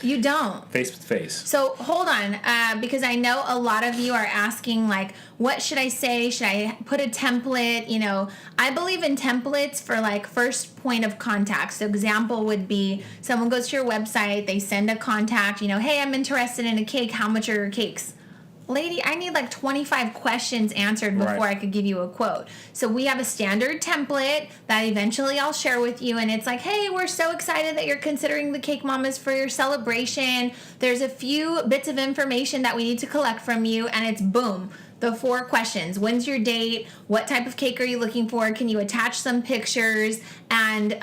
You don't. Face to face. So hold on, because I know a lot of you are asking, like, what should I say? Should I put a template? You know, I believe in templates for, like, first point of contact. So example would be someone goes to your website, they send a contact, you know, hey, I'm interested in a cake. How much are your cakes? Lady, I need like 25 questions answered before I could give you a quote. So we have a standard template that eventually I'll share with you. And it's like, hey, we're so excited that you're considering the Cake Mamas for your celebration. There's a few bits of information that we need to collect from you. And it's boom. The 4 questions. When's your date? What type of cake are you looking for? Can you attach some pictures? And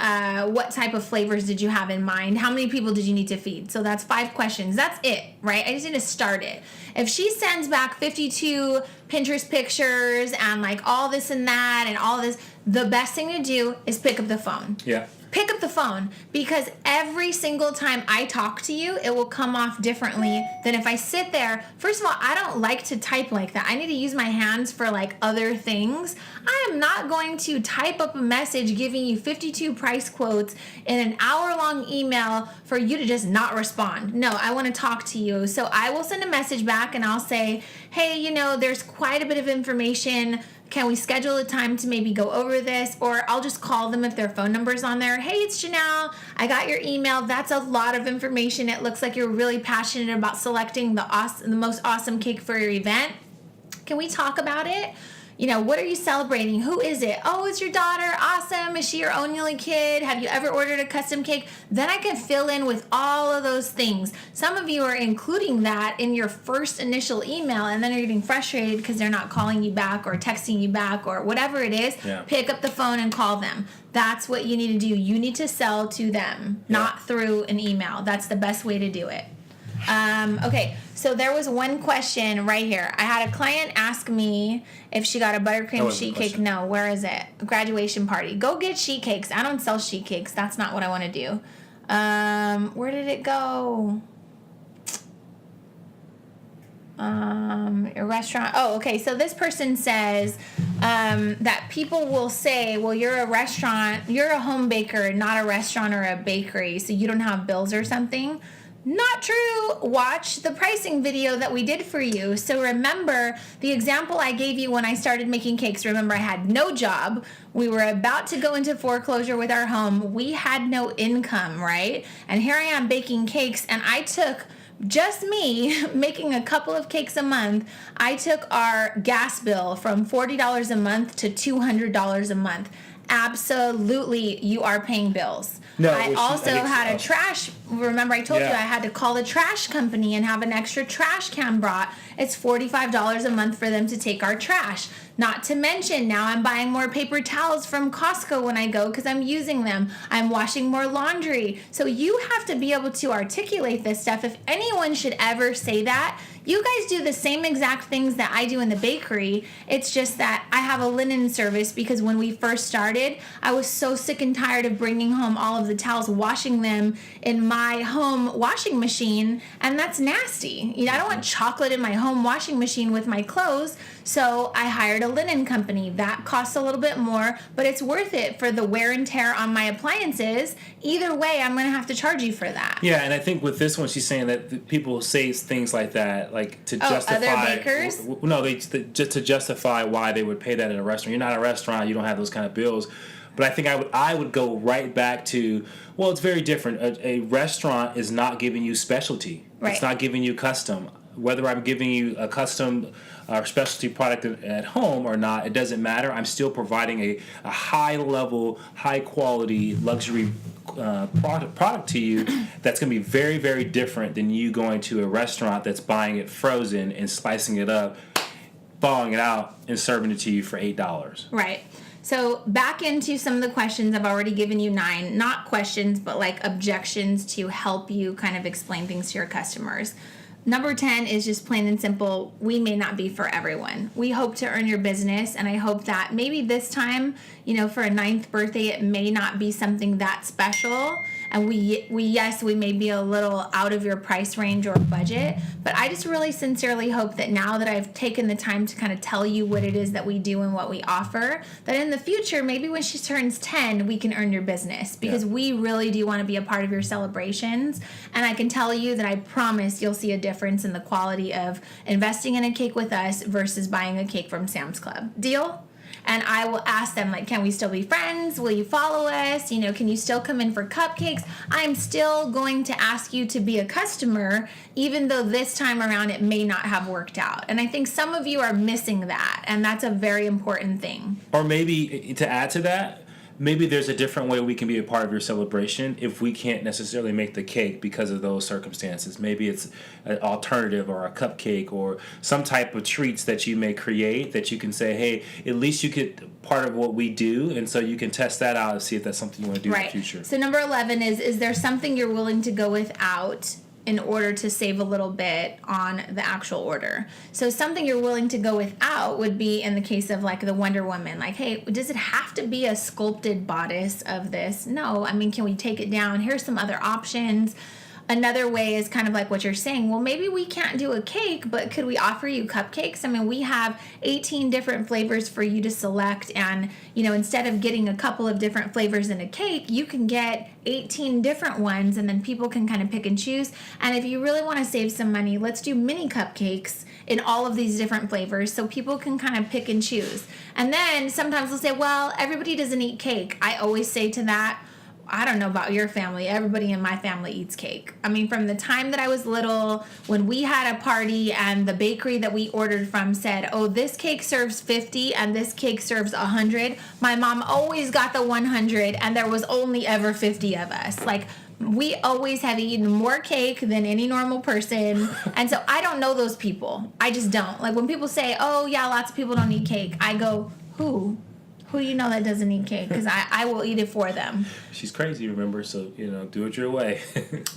what type of flavors did you have in mind? How many people did you need to feed? So that's 5 questions. That's it, right? I just need to start it. If she sends back 52 Pinterest pictures and like all this and that and all this, the best thing to do is pick up the phone. Yeah. Pick up the phone, because every single time I talk to you, it will come off differently than if I sit there. First of all, I don't like to type like that. I need to use my hands for like other things. I am not going to type up a message giving you 52 price quotes in an hour-long email for you to just not respond. No, I want to talk to you. So I will send a message back and I'll say, hey, you know, there's quite a bit of information. Can we schedule a time to maybe go over this? Or I'll just call them if their phone number's on there. Hey, it's Janelle. I got your email. That's a lot of information. It looks like you're really passionate about selecting the most awesome cake for your event. Can we talk about it? You know, what are you celebrating? Who is it? Oh, it's your daughter. Awesome. Is she your only kid? Have you ever ordered a custom cake? Then I can fill in with all of those things. Some of you are including that in your first initial email, and then you're getting frustrated because they're not calling you back or texting you back or whatever it is. Yeah. Pick up the phone and call them. That's what you need to do. You need to sell to them, not through an email. That's the best way to do it. Okay, so there was one question right here. I had a client ask me if she got a buttercream sheet cake. No, where is it? A graduation party. Go get sheet cakes. I don't sell sheet cakes. That's not what I want to do. Where did it go? A restaurant. Oh, okay. So this person says that people will say, well, you're a restaurant, you're a home baker, not a restaurant or a bakery, so you don't have bills or something. Not true. Watch the pricing video that we did for you. So remember the example I gave you when I started making cakes. Remember, I had no job. We were about to go into foreclosure with our home. We had no income, right? And here I am baking cakes, and I took just me making a couple of cakes a month. I took our gas bill from $40 a month to $200 a month. Absolutely, you are paying bills. No, I also had a trash. Remember, I told you I had to call the trash company and have an extra trash can brought. It's $45 a month for them to take our trash. Not to mention, now I'm buying more paper towels from Costco when I go because I'm using them. I'm washing more laundry. So you have to be able to articulate this stuff. If anyone should ever say that, you guys do the same exact things that I do in the bakery. It's just that I have a linen service because when we first started, I was so sick and tired of bringing home all of the towels, washing them in my my home washing machine, and that's nasty. I don't want chocolate in my home washing machine with my clothes, so I hired a linen company. That costs a little bit more, but it's worth it for the wear and tear on my appliances. Either way, I'm going to have to charge you for that. Yeah, and I think with this one, she's saying that people say things like that, like to justify. Other bakers? No, just to justify why they would pay that at a restaurant. You're not a restaurant. You don't have those kind of bills. But I think I would go right back to, well, it's very different. A restaurant is not giving you specialty. Right. It's not giving you custom. Whether I'm giving you a custom specialty product at home or not, it doesn't matter. I'm still providing a high level, high quality luxury product to you that's going to be very, very different than you going to a restaurant that's buying it frozen and slicing it up, thawing it out, and serving it to you for $8. Right. So back into some of the questions. I've already given you 9, not questions, but like objections to help you kind of explain things to your customers. Number 10 is just plain and simple, we may not be for everyone. We hope to earn your business, and I hope that maybe this time, for a 9th birthday, it may not be something that special. And we may be a little out of your price range or budget, but I just really sincerely hope that now that I've taken the time to kind of tell you what it is that we do and what we offer, that in the future, maybe when she turns 10, we can earn your business, because we really do want to be a part of your celebrations. And I can tell you that I promise you'll see a difference in the quality of investing in a cake with us versus buying a cake from Sam's Club. Deal? And I will ask them, like, can we still be friends? Will you follow us? Can you still come in for cupcakes? I'm still going to ask you to be a customer, even though this time around it may not have worked out. And I think some of you are missing that, and that's a very important thing. Or maybe, to add to that, maybe there's a different way we can be a part of your celebration if we can't necessarily make the cake because of those circumstances. Maybe it's an alternative or a cupcake or some type of treats that you may create that you can say, hey, at least you get part of what we do, and so you can test that out and see if that's something you want to do in the future. So number 11 is there something you're willing to go without in order to save a little bit on the actual order? So something you're willing to go without would be in the case of like the Wonder Woman. Like, hey, does it have to be a sculpted bodice of this? No. I mean, can we take it down? Here's some other options. Another way is kind of like what you're saying. Well, maybe we can't do a cake, but could we offer you cupcakes? I mean, we have 18 different flavors for you to select. And, instead of getting a couple of different flavors in a cake, you can get 18 different ones, and then people can kind of pick and choose. And if you really want to save some money, let's do mini cupcakes in all of these different flavors so people can kind of pick and choose. And then sometimes they'll say, well, everybody doesn't eat cake. I always say to that, I don't know about your family. Everybody in my family eats cake. I mean, from the time that I was little, when we had a party and the bakery that we ordered from said, oh, this cake serves 50 and this cake serves 100, my mom always got the 100, and there was only ever 50 of us. Like, we always have eaten more cake than any normal person. And so I don't know those people. I just don't. Like, when people say, oh, yeah, lots of people don't eat cake, I go, who? Who do you know that doesn't eat cake? Because I will eat it for them. She's crazy, remember? So, do it your way.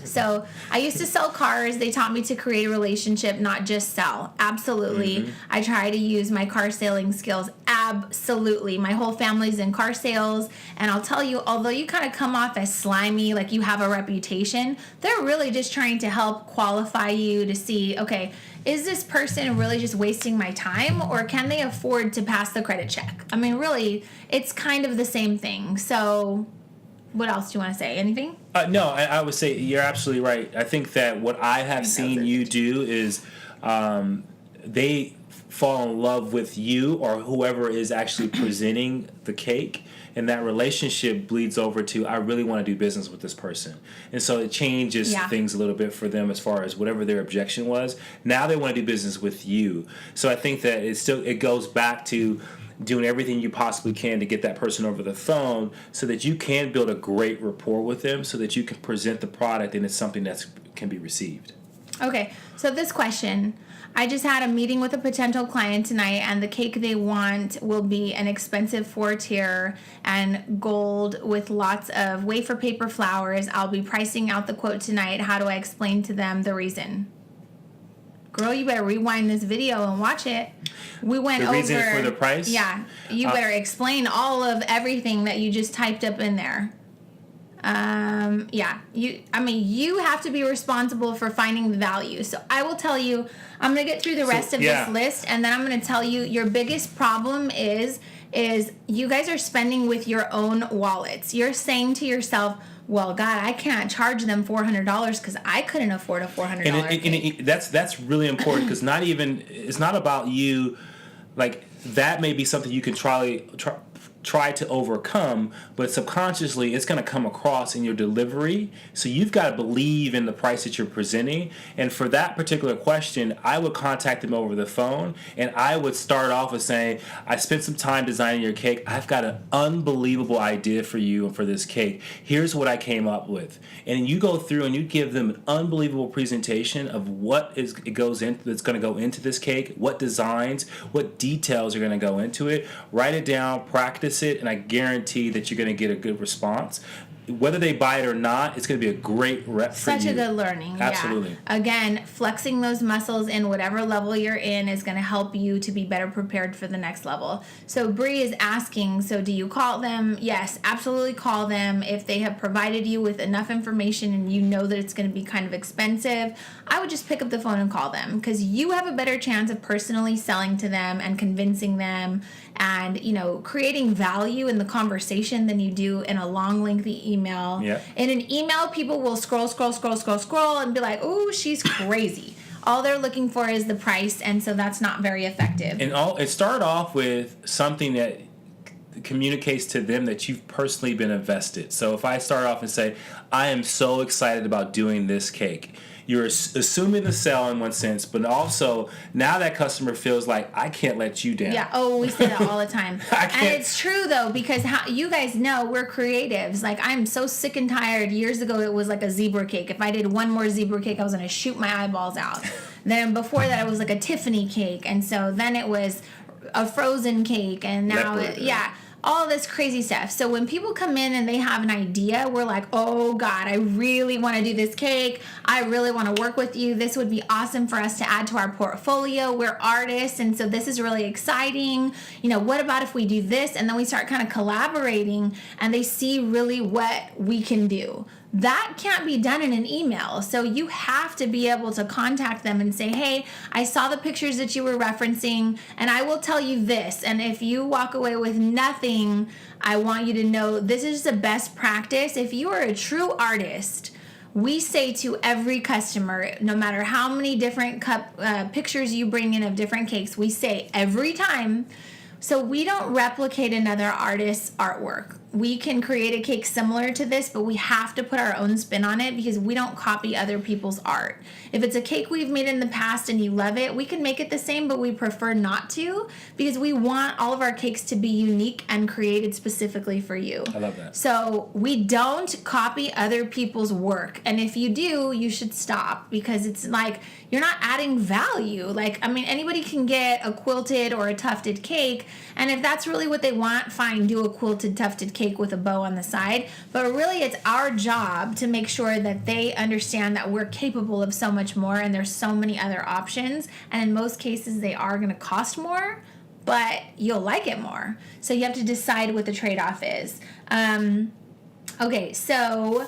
So, I used to sell cars. They taught me to create a relationship, not just sell. Absolutely. Mm-hmm. I try to use my car selling skills. Absolutely. My whole family's in car sales. And I'll tell you, although you kind of come off as slimy, like you have a reputation, they're really just trying to help qualify you to see, okay, is this person really just wasting my time, or can they afford to pass the credit check? I mean, really, it's kind of the same thing. So what else do you want to say? Anything? No, I would say you're absolutely right. I think that what I have seen you do is they fall in love with you or whoever is actually presenting the cake. And that relationship bleeds over to, I really want to do business with this person. And so it changes things a little bit for them as far as whatever their objection was. Now they want to do business with you. So I think that it goes back to doing everything you possibly can to get that person over the phone so that you can build a great rapport with them so that you can present the product and it's something that can be received. Okay, so this question, I just had a meeting with a potential client tonight, and the cake they want will be an expensive 4-tier and gold with lots of wafer paper flowers. I'll be pricing out the quote tonight. How do I explain to them the reason? Girl, you better rewind this video and watch it. We went over... The reason for the price? Yeah. You better explain all of everything that you just typed up in there. You have to be responsible for finding the value. So I will tell you, I'm going to get through the rest of this list, and then I'm going to tell you your biggest problem is you guys are spending with your own wallets. You're saying to yourself, well, God, I can't charge them $400 because I couldn't afford a $400 that's really important, because it's not about you. Like, that may be something you can try to overcome, but subconsciously it's going to come across in your delivery. So you've got to believe in the price that you're presenting. And for that particular question, I would contact them over the phone, and I would start off with saying, I spent some time designing your cake. I've got an unbelievable idea for you and for this cake. Here's what I came up with. And you go through and you give them an unbelievable presentation of that's going to go into this cake, what designs, what details are going to go into it. Write it down, practice it, and I guarantee that you're going to get a good response. Whether they buy it or not, it's going to be a great rep for you. Such a good learning. Absolutely. Yeah. Again, flexing those muscles in whatever level you're in is going to help you to be better prepared for the next level. So Bree is asking, so do you call them? Yes, absolutely call them. If they have provided you with enough information and you know that it's going to be kind of expensive, I would just pick up the phone and call them, because you have a better chance of personally selling to them and convincing them and, creating value in the conversation than you do in a long, lengthy email. Yeah. In an email, people will scroll and be like, "Ooh, she's crazy." All they're looking for is the price, and so that's not very effective. And it start off with something that communicates to them that you've personally been invested. So if I start off and say, I am so excited about doing this cake, you're assuming the sale in one sense, but also now that customer feels like, I can't let you down. Yeah. Oh, we say that all the time. And it's true, though, because you guys know we're creatives. Like, I'm so sick and tired. Years ago, it was like a zebra cake. If I did one more zebra cake, I was going to shoot my eyeballs out. Then before that, it was like a Tiffany cake. And so then it was a frozen cake. And now, all this crazy stuff. So when people come in and they have an idea, we're like, oh God, I really want to do this cake. I really want to work with you. This would be awesome for us to add to our portfolio. We're artists, and so this is really exciting. What about if we do this? And then we start kind of collaborating, and they see really what we can do. That can't be done in an email. So you have to be able to contact them and say, hey, I saw the pictures that you were referencing, and I will tell you this. And if you walk away with nothing, I want you to know this is the best practice. If you are a true artist, we say to every customer, no matter how many different pictures you bring in of different cakes, we say every time, so we don't replicate another artist's artwork. We can create a cake similar to this, but we have to put our own spin on it because we don't copy other people's art. If it's a cake we've made in the past and you love it, we can make it the same, but we prefer not to because we want all of our cakes to be unique and created specifically for you. I love that. So we don't copy other people's work. And if you do, you should stop because it's like you're not adding value. Anybody can get a quilted or a tufted cake, and if that's really what they want, fine, do a quilted tufted cake with a bow on the side. But really, it's our job to make sure that they understand that we're capable of so much more, and there's so many other options. And in most cases, they are going to cost more, but you'll like it more. So you have to decide what the trade-off is. Okay, so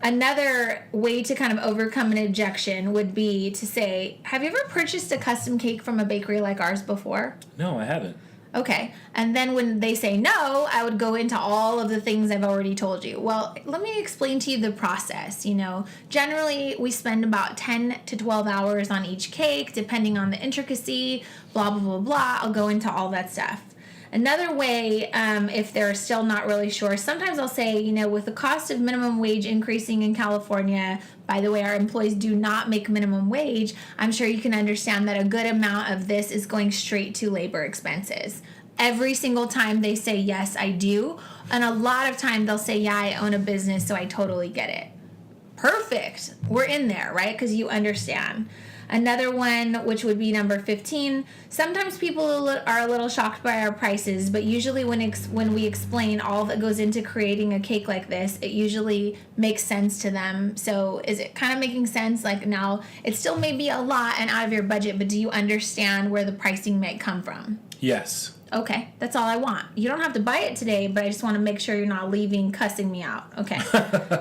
another way to kind of overcome an objection would be to say, have you ever purchased a custom cake from a bakery like ours before? No, I haven't. Okay. And then when they say no, I would go into all of the things I've already told you. Well, let me explain to you the process. Generally we spend about 10 to 12 hours on each cake, depending on the intricacy, blah, blah, blah, blah. I'll go into all that stuff. Another way, if they're still not really sure, sometimes I'll say, with the cost of minimum wage increasing in California, by the way, our employees do not make minimum wage, I'm sure you can understand that a good amount of this is going straight to labor expenses. Every single time they say, yes, I do. And a lot of time they'll say, yeah, I own a business, so I totally get it. Perfect. We're in there, right? Because you understand. Another one, which would be number 15, sometimes people are a little shocked by our prices, but usually when we explain all that goes into creating a cake like this, it usually makes sense to them. So is it kind of making sense? Like now, it still may be a lot and out of your budget, but do you understand where the pricing might come from? Yes. Okay, that's all I want. You don't have to buy it today, but I just want to make sure you're not leaving cussing me out. Okay.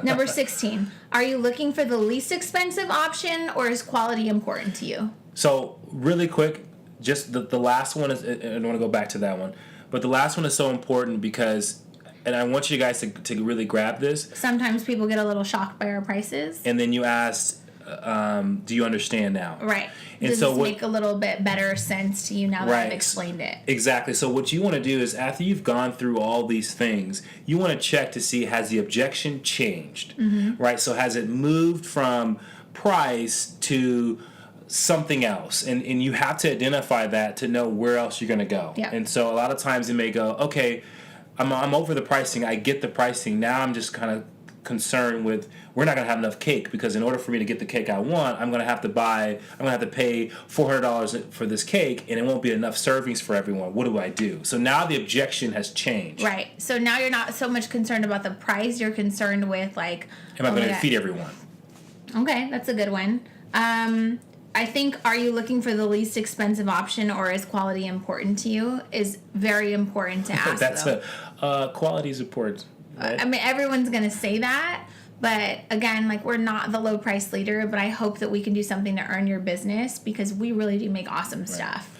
Number 16. Are you looking for the least expensive option, or is quality important to you? So really quick, just the last one is, I don't want to go back to that one, but the last one is so important because, and I want you guys to really grab this. Sometimes people get a little shocked by our prices. And then you asked, do you understand now? Right. And Does so this make a little bit better sense to you now that I've explained it? Exactly. So what you want to do is, after you've gone through all these things, you want to check to see, has the objection changed? Mm-hmm. Right? So has it moved from price to something else? And you have to identify that to know where else you're going to go. Yeah. And so a lot of times it may go, okay, I'm over the pricing. I get the pricing. Now I'm just kind of concerned with, we're not going to have enough cake, because in order for me to get the cake I want, I'm going to have to pay $400 for this cake, and it won't be enough servings for everyone. What do I do? So now the objection has changed. Right. So now you're not so much concerned about the price. You're concerned with, like, am I going to feed everyone? Okay, that's a good one. I think, are you looking for the least expensive option, or is quality important to you? Is very important to ask. That's quality is important. Right? I mean, everyone's going to say that, but again, like, we're not the low price leader, but I hope that we can do something to earn your business, because we really do make awesome stuff.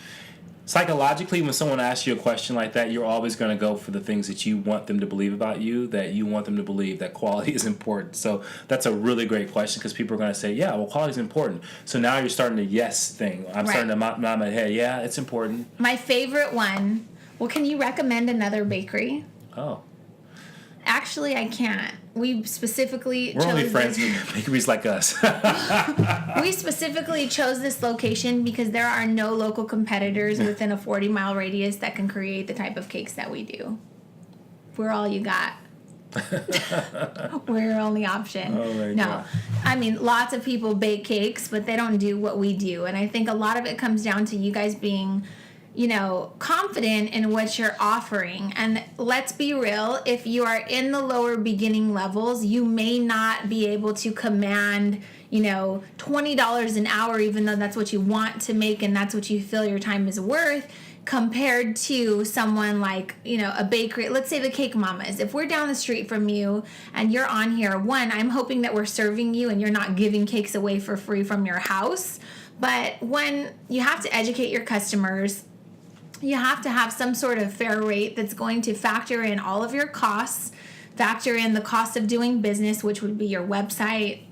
Psychologically, when someone asks you a question like that, you're always going to go for the things that you want them to believe about you, that you want them to believe that quality is important. So that's a really great question, because people are going to say, yeah, well, quality is important. So now you're starting the yes thing. I'm starting to nod my head. Yeah, it's important. My favorite one. Well, can you recommend another bakery? Oh. Actually, I can't. We specifically We're only friends with bakeries like us. We specifically chose this location because there are no local competitors within a 40-mile radius that can create the type of cakes that we do. We're all you got. We're your only option. Oh my no. God. I mean, lots of people bake cakes, but they don't do what we do. And I think a lot of it comes down to you guys being, confident in what you're offering. And let's be real, if you are in the lower beginning levels, you may not be able to command, $20 an hour, even though that's what you want to make and that's what you feel your time is worth, compared to someone like, a bakery. Let's say the Cake Mamas. If we're down the street from you and you're on here, one, I'm hoping that we're serving you and you're not giving cakes away for free from your house. But one, you have to educate your customers. You have to have some sort of fair rate that's going to factor in all of your costs, factor in the cost of doing business, which would be your website,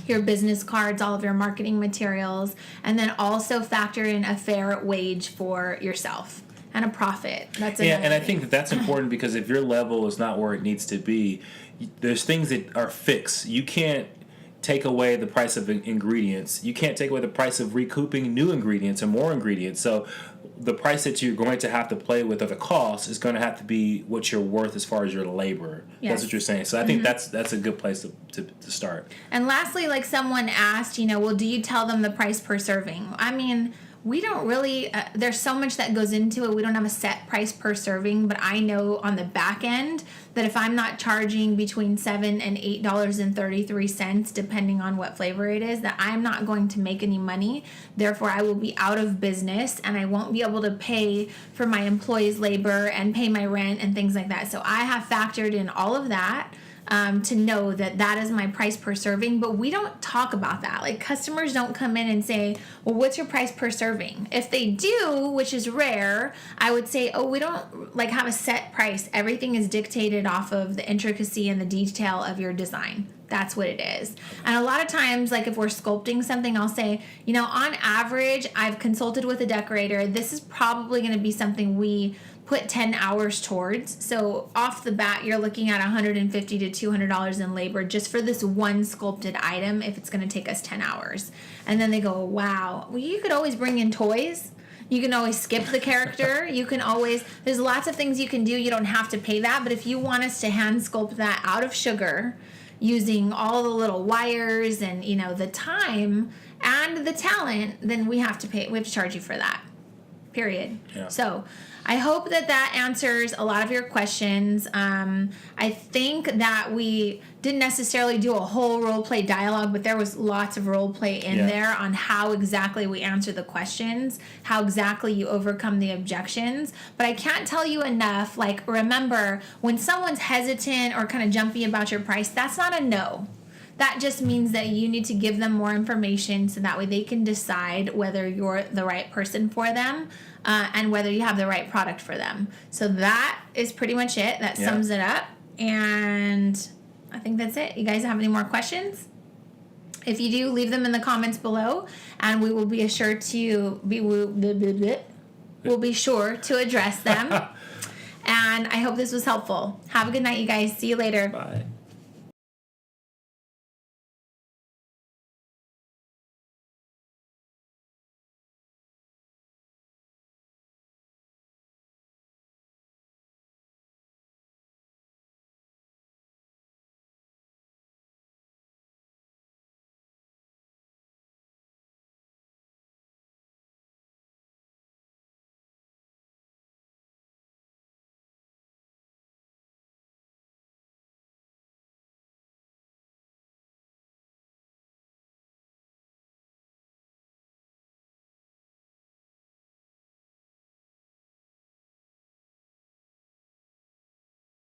your business cards, all of your marketing materials, and then also factor in a fair wage for yourself and a profit. That's and I think that's important, because if your level is not where it needs to be, there's things that are fixed. You can't take away the price of ingredients. You can't take away the price of recouping new ingredients and more ingredients. So the price that you're going to have to play with, or the cost, is going to have to be what you're worth as far as your labor. Yes. That's what you're saying. So I think that's a good place to start. And lastly, like someone asked, well, do you tell them the price per serving? I mean, we don't really, there's so much that goes into it. We don't have a set price per serving, but I know on the back end that if I'm not charging between $7 and $8.33, depending on what flavor it is, that I'm not going to make any money. Therefore, I will be out of business and I won't be able to pay for my employees' labor and pay my rent and things like that. So I have factored in all of that. To know that is my price per serving, but we don't talk about that. Like, customers don't come in and say, well, what's your price per serving? If they do, which is rare, I would say, oh, we don't have a set price. Everything is dictated off of the intricacy and the detail of your design. That's what it is. And a lot of times, like if we're sculpting something, I'll say, on average, I've consulted with a decorator. This is probably going to be something we put 10 hours towards. So off the bat, you're looking at $150 to $200 in labor just for this one sculpted item if it's going to take us 10 hours. And then they go, wow, well, you could always bring in toys. You can always skip the character. You can always, there's lots of things you can do. You don't have to pay that. But if you want us to hand sculpt that out of sugar using all the little wires and, the time and the talent, then we have to pay, we have to charge you for that. period. Yeah. So I hope that answers a lot of your questions. I think that we didn't necessarily do a whole role play dialogue, but there was lots of role play in there on how exactly we answer the questions, how exactly you overcome the objections. But I can't tell you enough. Like, remember, when someone's hesitant or kind of jumpy about your price, that's not a no. That just means that you need to give them more information so that way they can decide whether you're the right person for them and whether you have the right product for them. So that is pretty much it. That sums it up. And I think that's it. You guys have any more questions? If you do, leave them in the comments below, and we will be sure to address them. And I hope this was helpful. Have a good night, you guys. See you later. Bye.